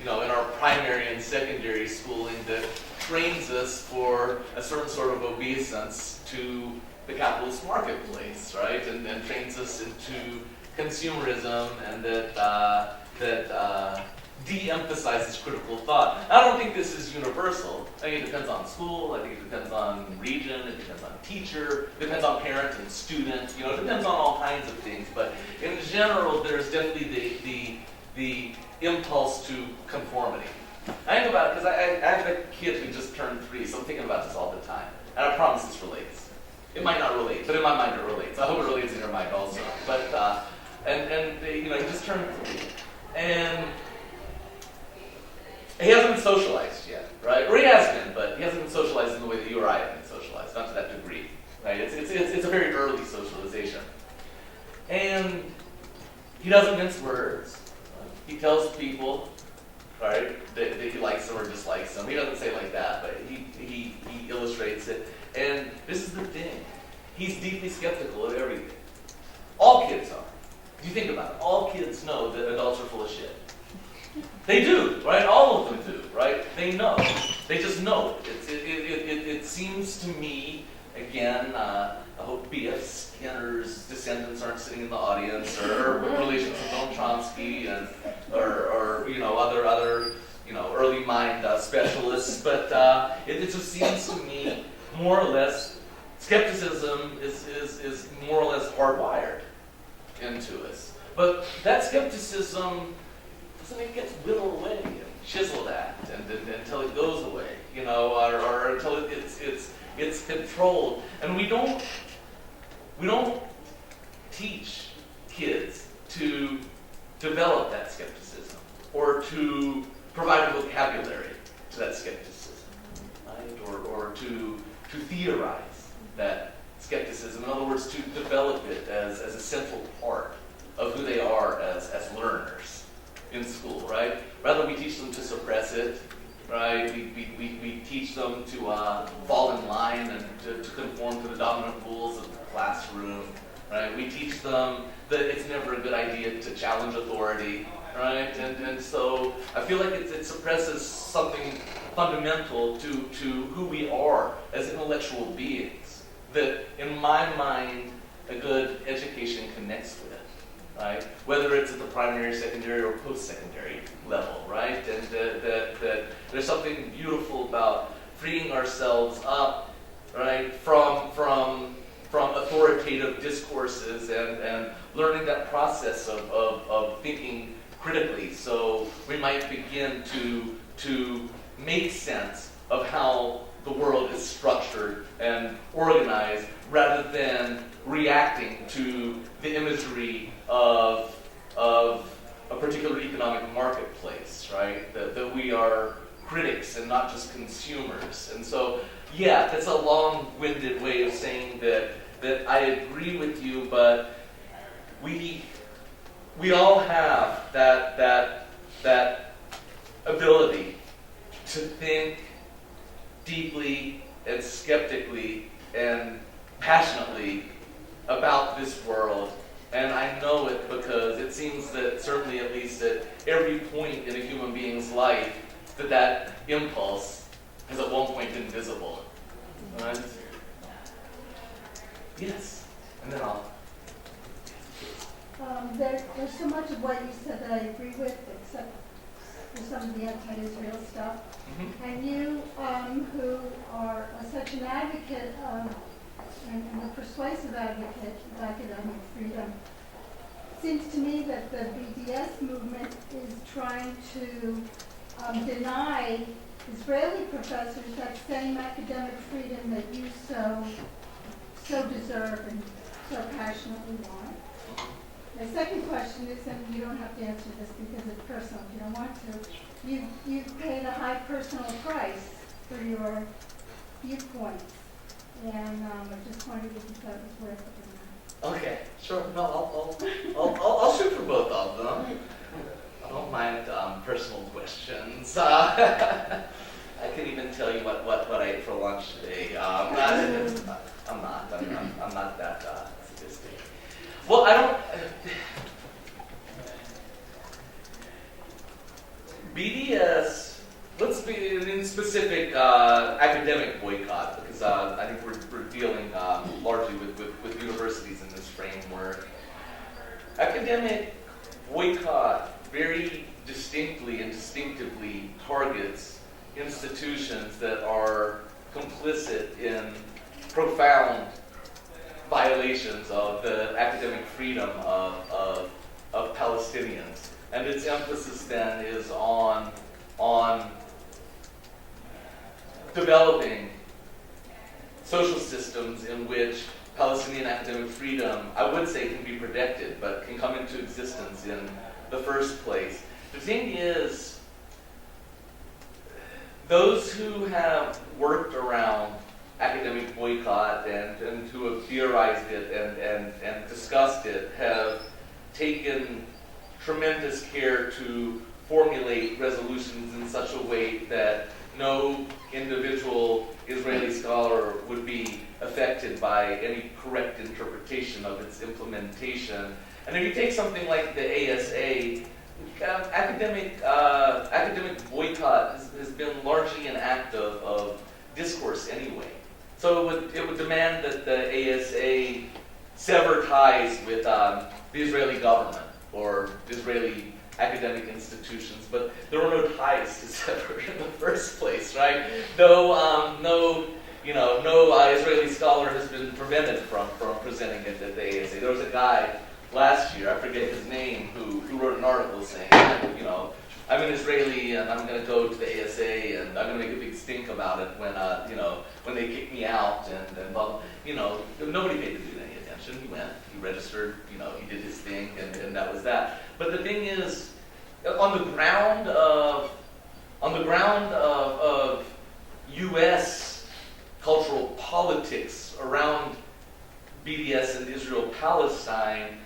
Speaker 2: our primary and secondary schooling that trains us for a certain sort of obeisance to the capitalist marketplace, right? And trains us into consumerism, and that de-emphasizes critical thought. I don't think this is universal. I think it depends on school, I think it depends on region, it depends on teacher, it depends on parent and student, it depends on all kinds of things. But in general, there's definitely the impulse to conformity. I think about it because I have a kid who just turned 3, so I'm thinking about this all the time. And I promise this relates. It might not relate, but in my mind it relates. I hope it relates in your mind also. But he just turned 3, and he hasn't been socialized yet, right? Or he has been, but he hasn't been socialized in the way that you or I have been socialized, not to that degree, right? It's a very early socialization. And he doesn't mince words. He tells people, right, that he likes them or dislikes them. He doesn't say it like that, but he illustrates it. And this is the thing. He's deeply skeptical of everything. All kids are. If you think about it, all kids know that adults are full of shit. They do, right? All of them do, right? They know. They just know. It seems to me, again, I hope B.F. Skinner's descendants aren't sitting in the audience, or relations with Noam Chomsky, and or other early mind specialists, but it just seems to me more or less skepticism is more or less hardwired into us. But that skepticism, it gets whittled away and chiseled at, and until it goes away, or until it's controlled. And we don't teach kids to develop that skepticism or to provide a vocabulary to that skepticism, right? Or to theorize that skepticism. In other words, to develop it as a central part of who they are as learners in school, right? Rather, we teach them to suppress it, right? We teach them to fall in line and to conform to the dominant rules of the classroom, right? We teach them that it's never a good idea to challenge authority, right? And so I feel like it suppresses something fundamental to who we are as intellectual beings that, in my mind, a good education connects with. Right? Whether it's at the primary, secondary, or post-secondary level, right? And that there's something beautiful about freeing ourselves up, right, from authoritative discourses and learning that process of thinking critically. So we might begin to make sense of how the world is structured and organized rather than reacting to the imagery of a particular economic marketplace, right? That we are critics and not just consumers. And so, yeah, that's a long-winded way of saying that I agree with you, but we all have that ability to think deeply and skeptically and passionately about this world. And I know it because it seems that certainly at least at every point in a human being's life that impulse has at one point been visible. Right? Yes. And then I'll...
Speaker 3: There's so much of what you said that I agree with, except for some of the anti-Israel stuff.
Speaker 2: Mm-hmm.
Speaker 3: And you, who are such an advocate and a persuasive advocate of academic freedom, seems to me that the BDS movement is trying to deny Israeli professors that same academic freedom that you so deserve and so passionately want. The second question is, and you don't have to answer this because it's personal if you don't want to, you've paid a high personal price for your viewpoints, and I just wondered if you thought it was worth it or not.
Speaker 2: Okay, sure. No, I'll shoot for both of them. I don't mind personal questions. I can even tell you what I ate for lunch today. I'm not that sadistic. Well, I don't. BDS. Let's be in specific academic boycott, because I think we're dealing largely with universities in this framework. Academic boycott very distinctly and distinctively targets institutions that are complicit in profound violations of the academic freedom of Palestinians. And its emphasis then is on developing social systems in which Palestinian academic freedom, I would say, can be protected, but can come into existence in the first place. The thing is, those who have worked around academic boycott and who have theorized it and discussed it have taken tremendous care to formulate resolutions in such a way that no individual Israeli scholar would be affected by any correct interpretation of its implementation. And if you take something like the ASA, academic boycott has been largely an act of discourse anyway. So it would demand that the ASA sever ties with the Israeli government or Israeli academic institutions, but there were no ties to sever in the first place, right? No Israeli scholar has been prevented from presenting it at the ASA. There was a guy last year, I forget his name, who wrote an article saying, I'm an Israeli and I'm going to go to the ASA and I'm going to make a big stink about it when they kick me out and nobody paid him any attention. He went, he registered, he did his thing and that was that. But the thing is, on the ground of U.S. cultural politics around BDS and Israel-Palestine,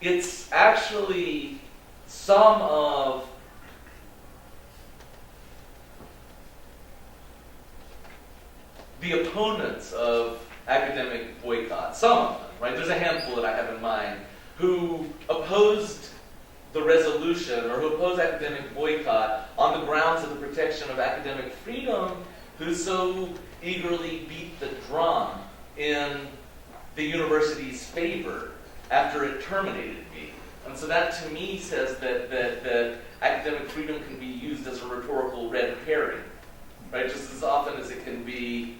Speaker 2: it's actually some of the opponents of academic boycott, some of them, right? There's a handful that I have in mind who opposed the resolution or who opposed academic boycott on the grounds of the protection of academic freedom, who so eagerly beat the drum in the university's favor after it terminated me. And so that to me says that academic freedom can be used as a rhetorical red herring, right? Just as often as it can be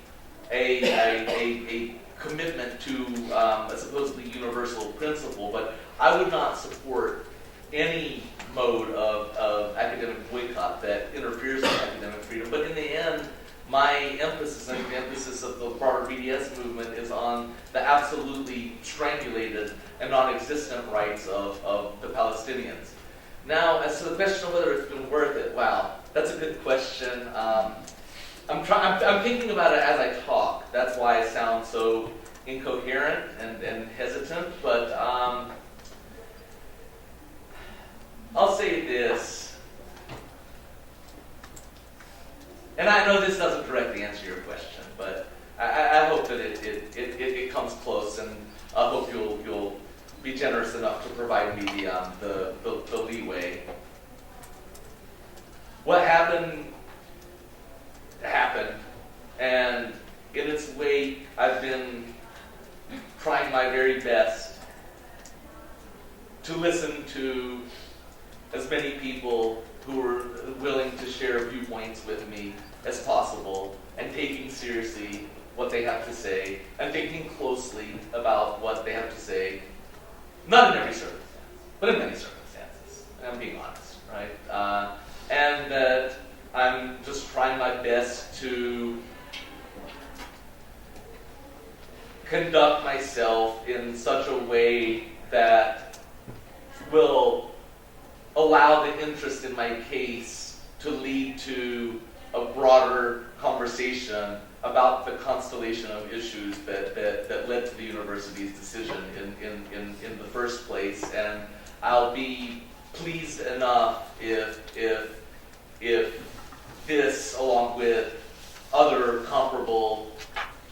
Speaker 2: a commitment to a supposedly universal principle. But I would not support any mode of academic boycott that interferes with academic freedom. But in the end, my emphasis, and the emphasis of the broader BDS movement, is on the absolutely strangulated and non-existent rights of the Palestinians. Now, as to the question of whether it's been worth it, wow, that's a good question. I'm thinking about it as I talk. That's why I sound so incoherent and hesitant, but I'll say this, and I know this doesn't directly answer your question, but I hope that it comes close, and I hope you'll be generous enough to provide me the leeway. What happened, and in its wake, I've been trying my very best to listen to as many people who are willing to share viewpoints with me as possible, and taking seriously what they have to say, and thinking closely about what they have to say, not in every circumstance, but in many circumstances. I'm being honest, right? And that I'm just trying my best to conduct myself in such a way that will allow the interest in my case to lead to a broader conversation about the constellation of issues that led to the university's decision in the first place. And I'll be pleased enough if this, along with other comparable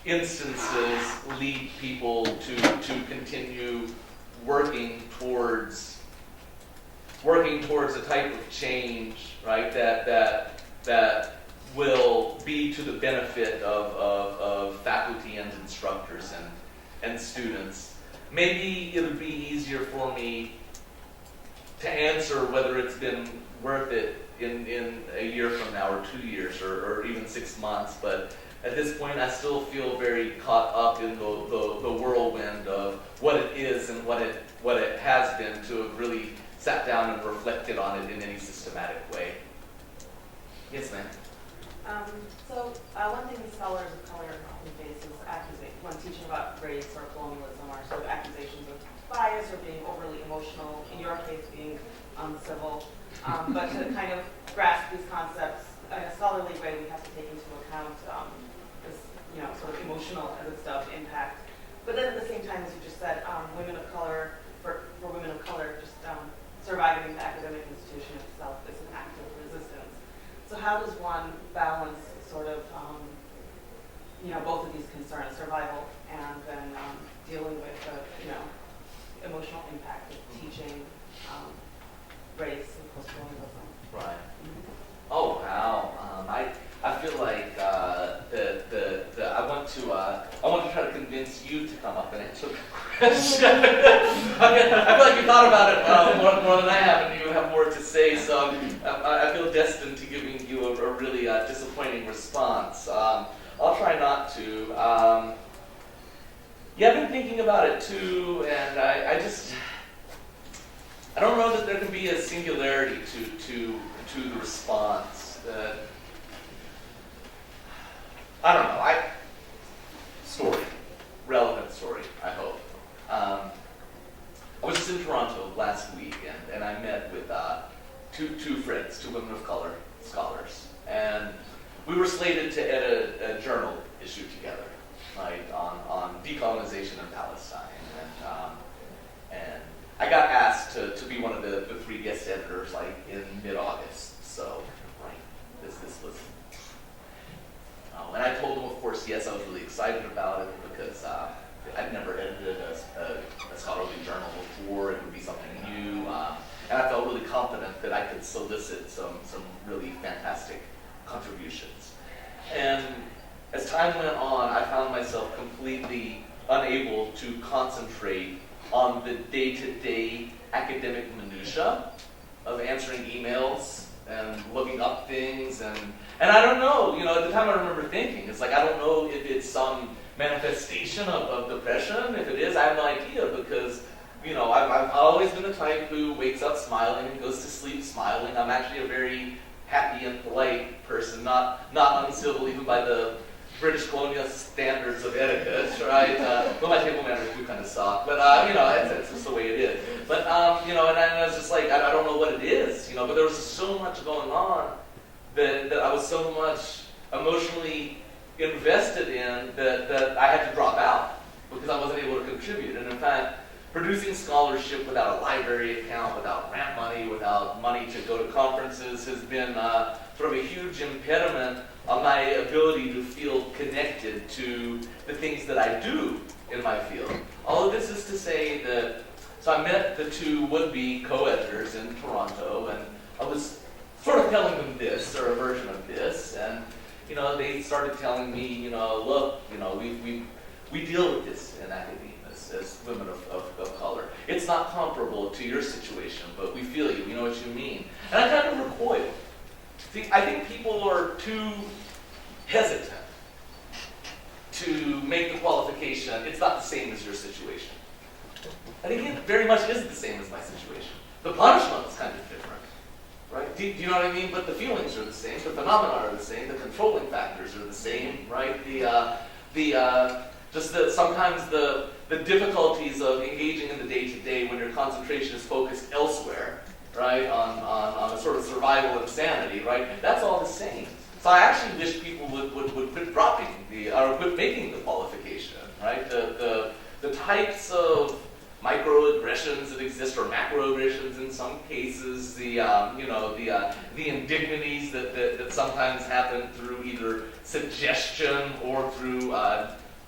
Speaker 2: instances, lead people to continue working towards a type of change, right, that will be to the benefit of faculty and instructors and students. Maybe it'll be easier for me to answer whether it's been worth it in a year from now, or 2 years, or even 6 months, but at this point I still feel very caught up in the whirlwind of what it is and what it has been to have really sat down and reflected on it in any systematic way. Yes, ma'am.
Speaker 5: So one thing scholars of color often face is when teaching about race or colonialism, are sort of accusations of bias or being overly emotional, in your case being uncivil. But to kind of grasp these concepts in a scholarly way, we have to take into account this, sort of emotional as it's dubbed impact. But then at the same time, as you just said, women of color, for women of color, just surviving the academic institution itself is an act of resistance. So how does one balance sort of, both of these concerns, survival and then dealing with the, emotional impact of teaching race and post-colonialism?
Speaker 2: Right. Oh wow. I feel like I want to try to convince you to come up and answer the question. I feel like you thought about it more than I have, and you have more to say. So I feel destined to giving you a really disappointing response. I'll try not to. Yeah, I've been thinking about it too, and I don't know that there can be a singularity to the response. I don't know. Relevant story, I hope. I was just in Toronto last week, and I met with two friends, two women of color scholars, and we were slated to edit a journal issue together, right, on decolonization in Palestine, and I got asked to be one of the 3 guest editors, like, in mid-August. So, right, this was. And I told them, of course, yes, I was really excited about it because I'd never edited a scholarly journal before. It would be something new, and I felt really confident that I could solicit some really fantastic contributions. And as time went on, I found myself completely unable to concentrate on the day-to-day academic minutia of answering emails and looking up things, and I don't know, at the time I remember thinking, it's like, I don't know if it's some manifestation of depression. If it is, I have no idea, because, I've always been the type who wakes up smiling and goes to sleep smiling. I'm actually a very happy and polite person. person, not uncivil even by the British colonial standards of etiquette, right? Well, my table manners do kind of suck, but it's just the way it is. But and I was just like, I don't know what it is, but there was just so much going on that I was so much emotionally invested in that I had to drop out because I wasn't able to contribute. And in fact, producing scholarship without a library account, without grant money, without money to go to conferences has been sort of a huge impediment on my ability to feel connected to the things that I do in my field. All of this is to say that, so I met the two would-be co-editors in Toronto, and I was sort of telling them this, or a version of this, and they started telling me, look, we deal with this in academia as women of color. It's not comparable to your situation, but we feel you, we know what you mean. And I kind of recoiled. See, I think people are too hesitant to make the qualification, it's not the same as your situation. I think it very much is the same as my situation. The punishment is kind of different, right? Do you know what I mean? But the feelings are the same, the phenomena are the same, the controlling factors are the same, right? Sometimes the difficulties of engaging in the day-to-day when your concentration is focused elsewhere, right, on a sort of survival insanity, right? That's all the same. So I actually wish people would quit quit making the qualification, right? The types of microaggressions that exist, or macroaggressions in some cases, the indignities that sometimes happen through either suggestion or through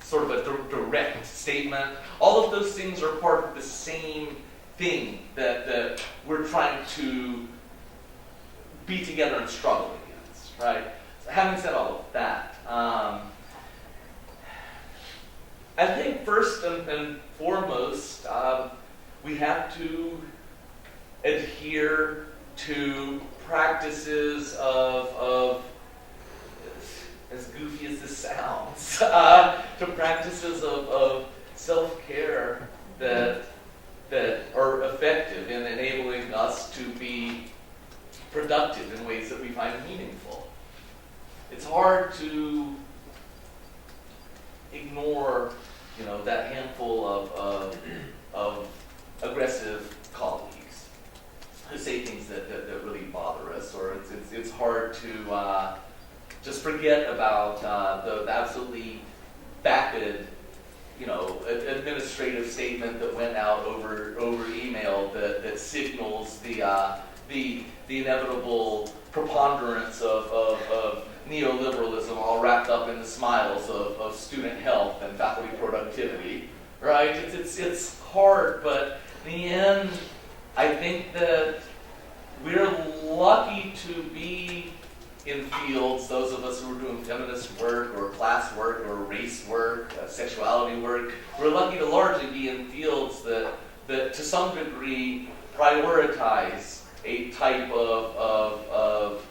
Speaker 2: sort of a direct statement. All of those things are part of the same thing that we're trying to be together and struggle against, right? So having said all of that, I think first and foremost, we have to adhere to practices of as goofy as this sounds, to practices of self-care that are effective in enabling us to be productive in ways that we find meaningful. It's hard to ignore, that handful of aggressive colleagues who say things that really bother us, or it's hard to just forget about the absolutely vapid, administrative statement that went out over email that signals the inevitable preponderance of neoliberalism, all wrapped up in the smiles of student health and faculty productivity, right? It's hard, but in the end, I think that we're lucky to be in fields, those of us who are doing feminist work or class work or race work, sexuality work, we're lucky to largely be in fields that to some degree prioritize a type of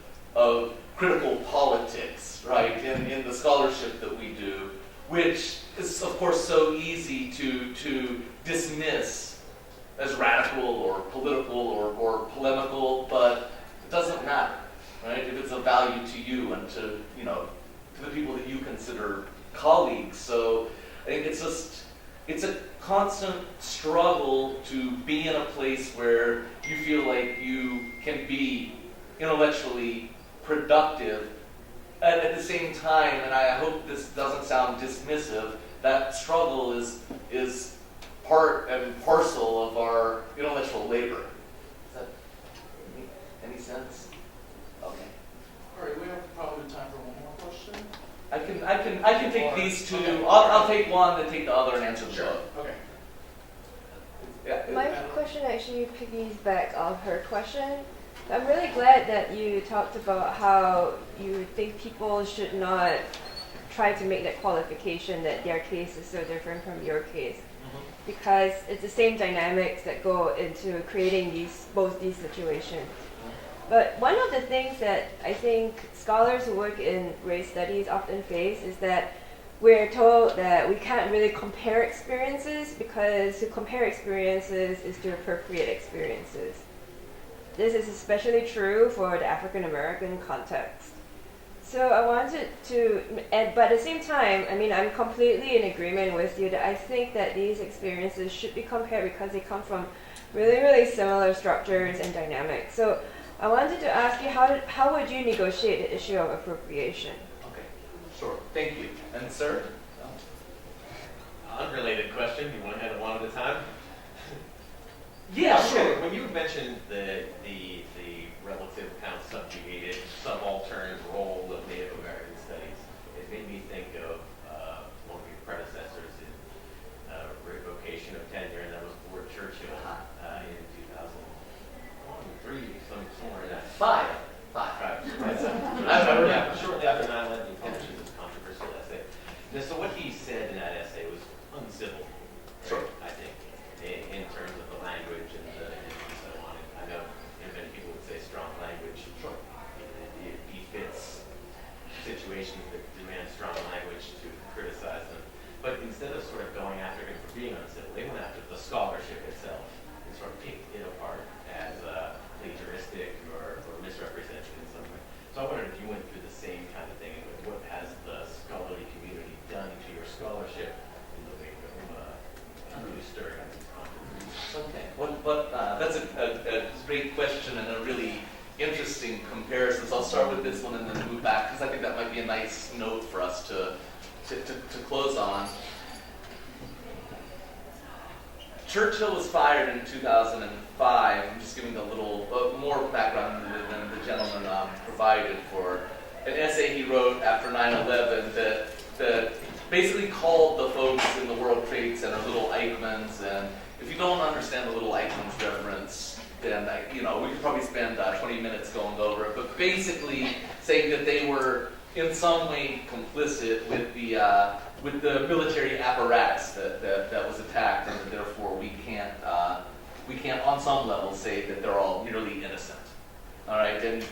Speaker 2: critical politics, right, in the scholarship that we do, which is of course so easy to dismiss as radical or political or polemical, but it doesn't matter. Right? If it's of value to you and to the people that you consider colleagues. So I think it's a constant struggle to be in a place where you feel like you can be intellectually productive. And at the same time, and I hope this doesn't sound dismissive, that struggle is part and parcel of our intellectual labor. Does that make any sense? Okay.
Speaker 1: All right, we have probably time for one more question.
Speaker 2: I can take these two. Okay. I'll take one, then take the other, and answer the
Speaker 1: Sure.
Speaker 2: both.
Speaker 1: Okay.
Speaker 2: Yeah.
Speaker 6: My question actually piggybacks off her question. I'm really glad that you talked about how you think people should not try to make that qualification that their case is so different from your case, because it's the same dynamics that go into creating both these situations. But one of the things that I think scholars who work in race studies often face is that we're told that we can't really compare experiences, because to compare experiences is to appropriate experiences. This is especially true for the African American context. So I wanted to, but at the same time, I mean, I'm completely in agreement with you that I think that these experiences should be compared because they come from really, really similar structures and dynamics. So I wanted to ask you, how would you negotiate the issue of appropriation?
Speaker 2: Okay, sure. Thank you. And sir?
Speaker 7: Unrelated question. You want to have it one at a time?
Speaker 2: Yeah, sure.
Speaker 7: When you mentioned the relative kind of subjugated, subaltern role of Native American studies, it made me think of one of your predecessors in revocation of tenure, and that was Ford Churchill in 2001, 3, somewhere in that.
Speaker 2: Five.
Speaker 7: Yeah, shortly after 9/11, he published this controversial essay. Now, so what he said in that essay was uncivil,
Speaker 2: Sure.
Speaker 7: I think, in terms of the language and so on. And I know many people would say strong language.
Speaker 2: Sure.
Speaker 7: It befits situations that demand strong language to criticize them. But instead of sort of going after him for being uncivil, they went after the scholarship itself and sort of picked it apart as plagiaristic or misrepresented in some way. So I wondered if you went through the same kind of thing, and what has the scholarly community done to your scholarship in the wake of really stirring up these controversies?
Speaker 2: Okay. That's a great question and a really interesting comparison. So I'll start with this one and then move back because I think that might be a nice note for us to close on. Churchill was fired in 2005. I'm just giving a little more background than the gentleman provided for an essay he wrote after 9/11 that basically called the folks in the World Trade Center little Eichmanns. And if you don't understand the little Eichmanns reference, then we could probably spend 20 minutes going over it. But basically saying that they were in some way complicit with the military apparatus that was attacked, and that therefore we can't on some level say that they're all nearly innocent. All right, and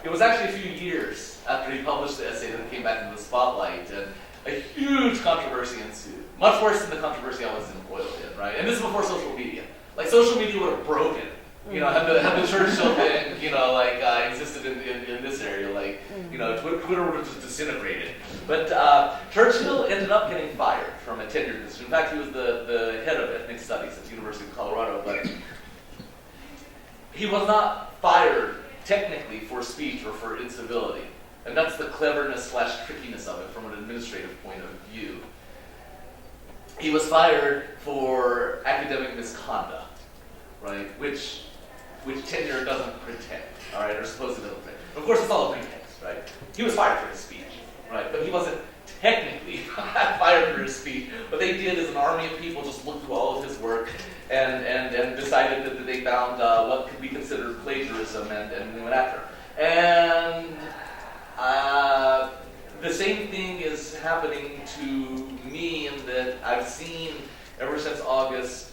Speaker 2: it was actually a few years after he published the essay that it came back into the spotlight, and a huge controversy ensued. Much worse than the controversy I was embroiled in, right? And this is before social media. Like social media would have broken. Had the Churchill thing, existed in this area, Twitter would have just disintegrated. But Churchill ended up getting fired from a tenured position. In fact, he was the head of ethnic studies at the University of Colorado, but he was not fired technically for speech or for incivility. And that's the cleverness/trickiness of it from an administrative point of view. He was fired for academic misconduct, right? Which tenure doesn't protect, all right, or supposedly doesn't protect. Of course, it's all a pretext, right? He was fired for his speech, right? But he wasn't technically fired for his speech. What they did is an army of people just looked through all of his work and decided that they found what could be considered plagiarism and went after him. And the same thing is happening to me in that I've seen, ever since August,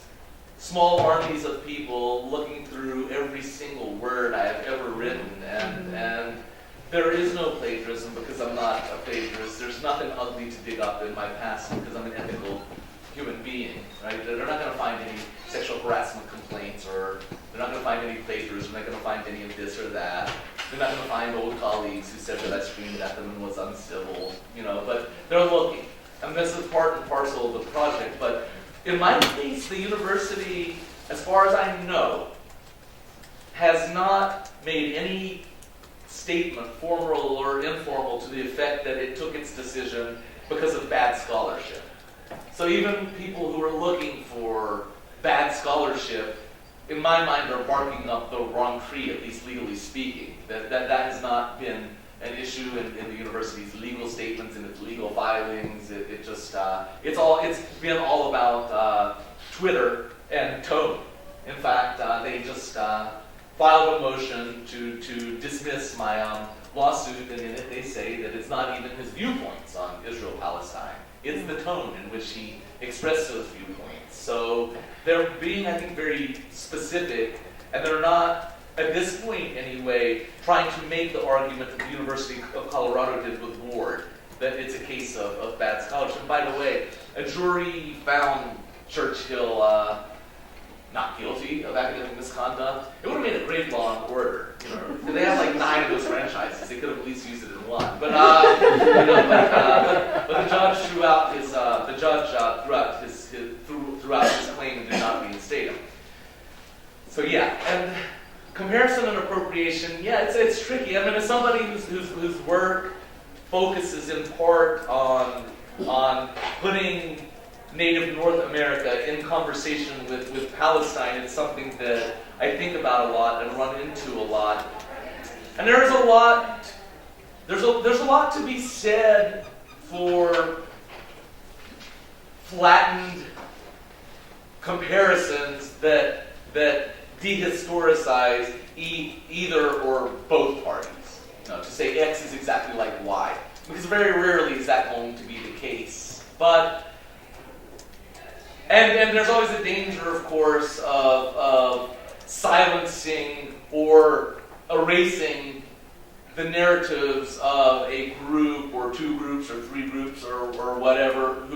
Speaker 2: small armies of people looking through every single word I have ever written, and there is no plagiarism because I'm not a plagiarist. There's nothing ugly to dig up in my past because I'm an ethical human being, right? They're not going to find any sexual harassment complaints, or they're not going to find any plagiarism. They're not going to find any of this or that. They're not going to find old colleagues who said that I screamed at them and was uncivil, but they're looking. And this is part and parcel of the project. But in my case, the university, as far as I know, has not made any statement, formal or informal, to the effect that it took its decision because of bad scholarship. So even people who are looking for bad scholarship, in my mind, are barking up the wrong tree, at least legally speaking. That has not been an issue in the university's legal statements and its legal filings. It's been all about Twitter and tone. In fact, they just filed a motion to dismiss my lawsuit, and in it they say that it's not even his viewpoints on Israel-Palestine. It's the tone in which he expressed those viewpoints. So they're being, I think, very specific, and they're not, at this point anyway, trying to make the argument that the University of Colorado did with Ward, that it's a case of bad scholarship. And by the way, a jury found Churchill not guilty of academic misconduct, it would have made a great law and order. You know, they have like 9 of those franchises. They could have at least used it in one. But but the judge threw out his throughout his claim and did not reinstate him. So yeah, and comparison and appropriation, yeah, it's tricky. I mean, as somebody whose work focuses in part on putting Native North America in conversation with Palestine, it's something that I think about a lot and run into a lot. And there's a lot to be said for flattened comparisons that dehistoricize either or both parties. You know, to say X is exactly like Y, because very rarely is that going to be the case. But and there's always a danger, of course, of silencing or erasing the narratives of a group or 2 groups or 3 groups or whatever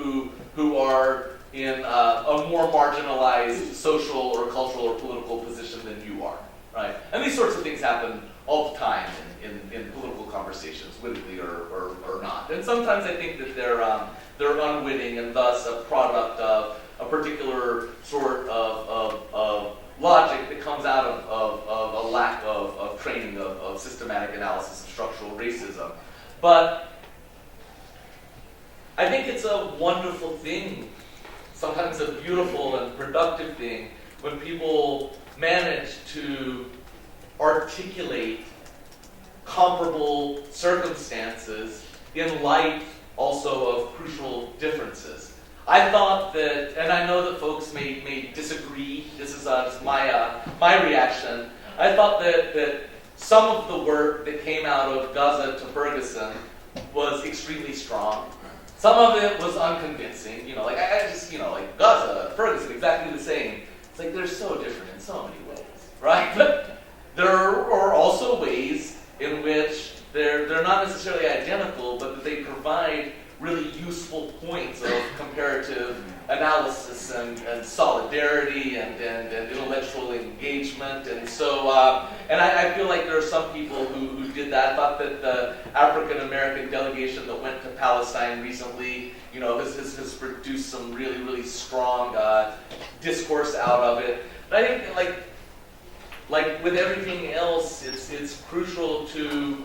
Speaker 2: who are in a more marginalized social or cultural or political position than you are, right? And these sorts of things happen all the time in political conversations, wittingly or not. And sometimes I think that they're unwitting and thus a product of a particular sort of logic that comes out of a lack of training of systematic analysis of structural racism. But I think it's a wonderful thing, sometimes a beautiful and productive thing, when people manage to articulate comparable circumstances in light also of crucial differences. I thought that, and I know that folks may disagree, this is my reaction, I thought that some of the work that came out of Gaza to Ferguson was extremely strong. Some of it was unconvincing, you know, like I just, you know, like Gaza, Ferguson, exactly the same. It's like they're so different in so many ways, right? But there are also ways in which they're not necessarily identical, but that they provide really useful points of comparative analysis and solidarity and intellectual engagement. And so, and I feel like there are some people who did that. I thought that the African-American delegation that went to Palestine recently, you know, has produced some really, really strong discourse out of it. But I think, like with everything else, it's crucial to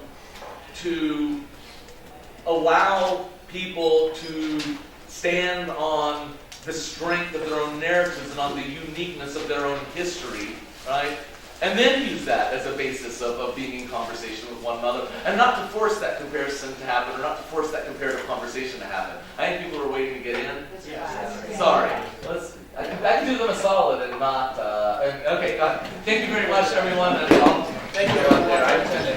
Speaker 2: allow people to stand on the strength of their own narratives and on the uniqueness of their own history, right? And then use that as a basis of being in conversation with one another, and not to force that comparison to happen, or not to force that comparative conversation to happen. I think people are waiting to get in. Sorry. I can do them a solid and not. Okay, thank you very much, everyone. And thank you, everyone.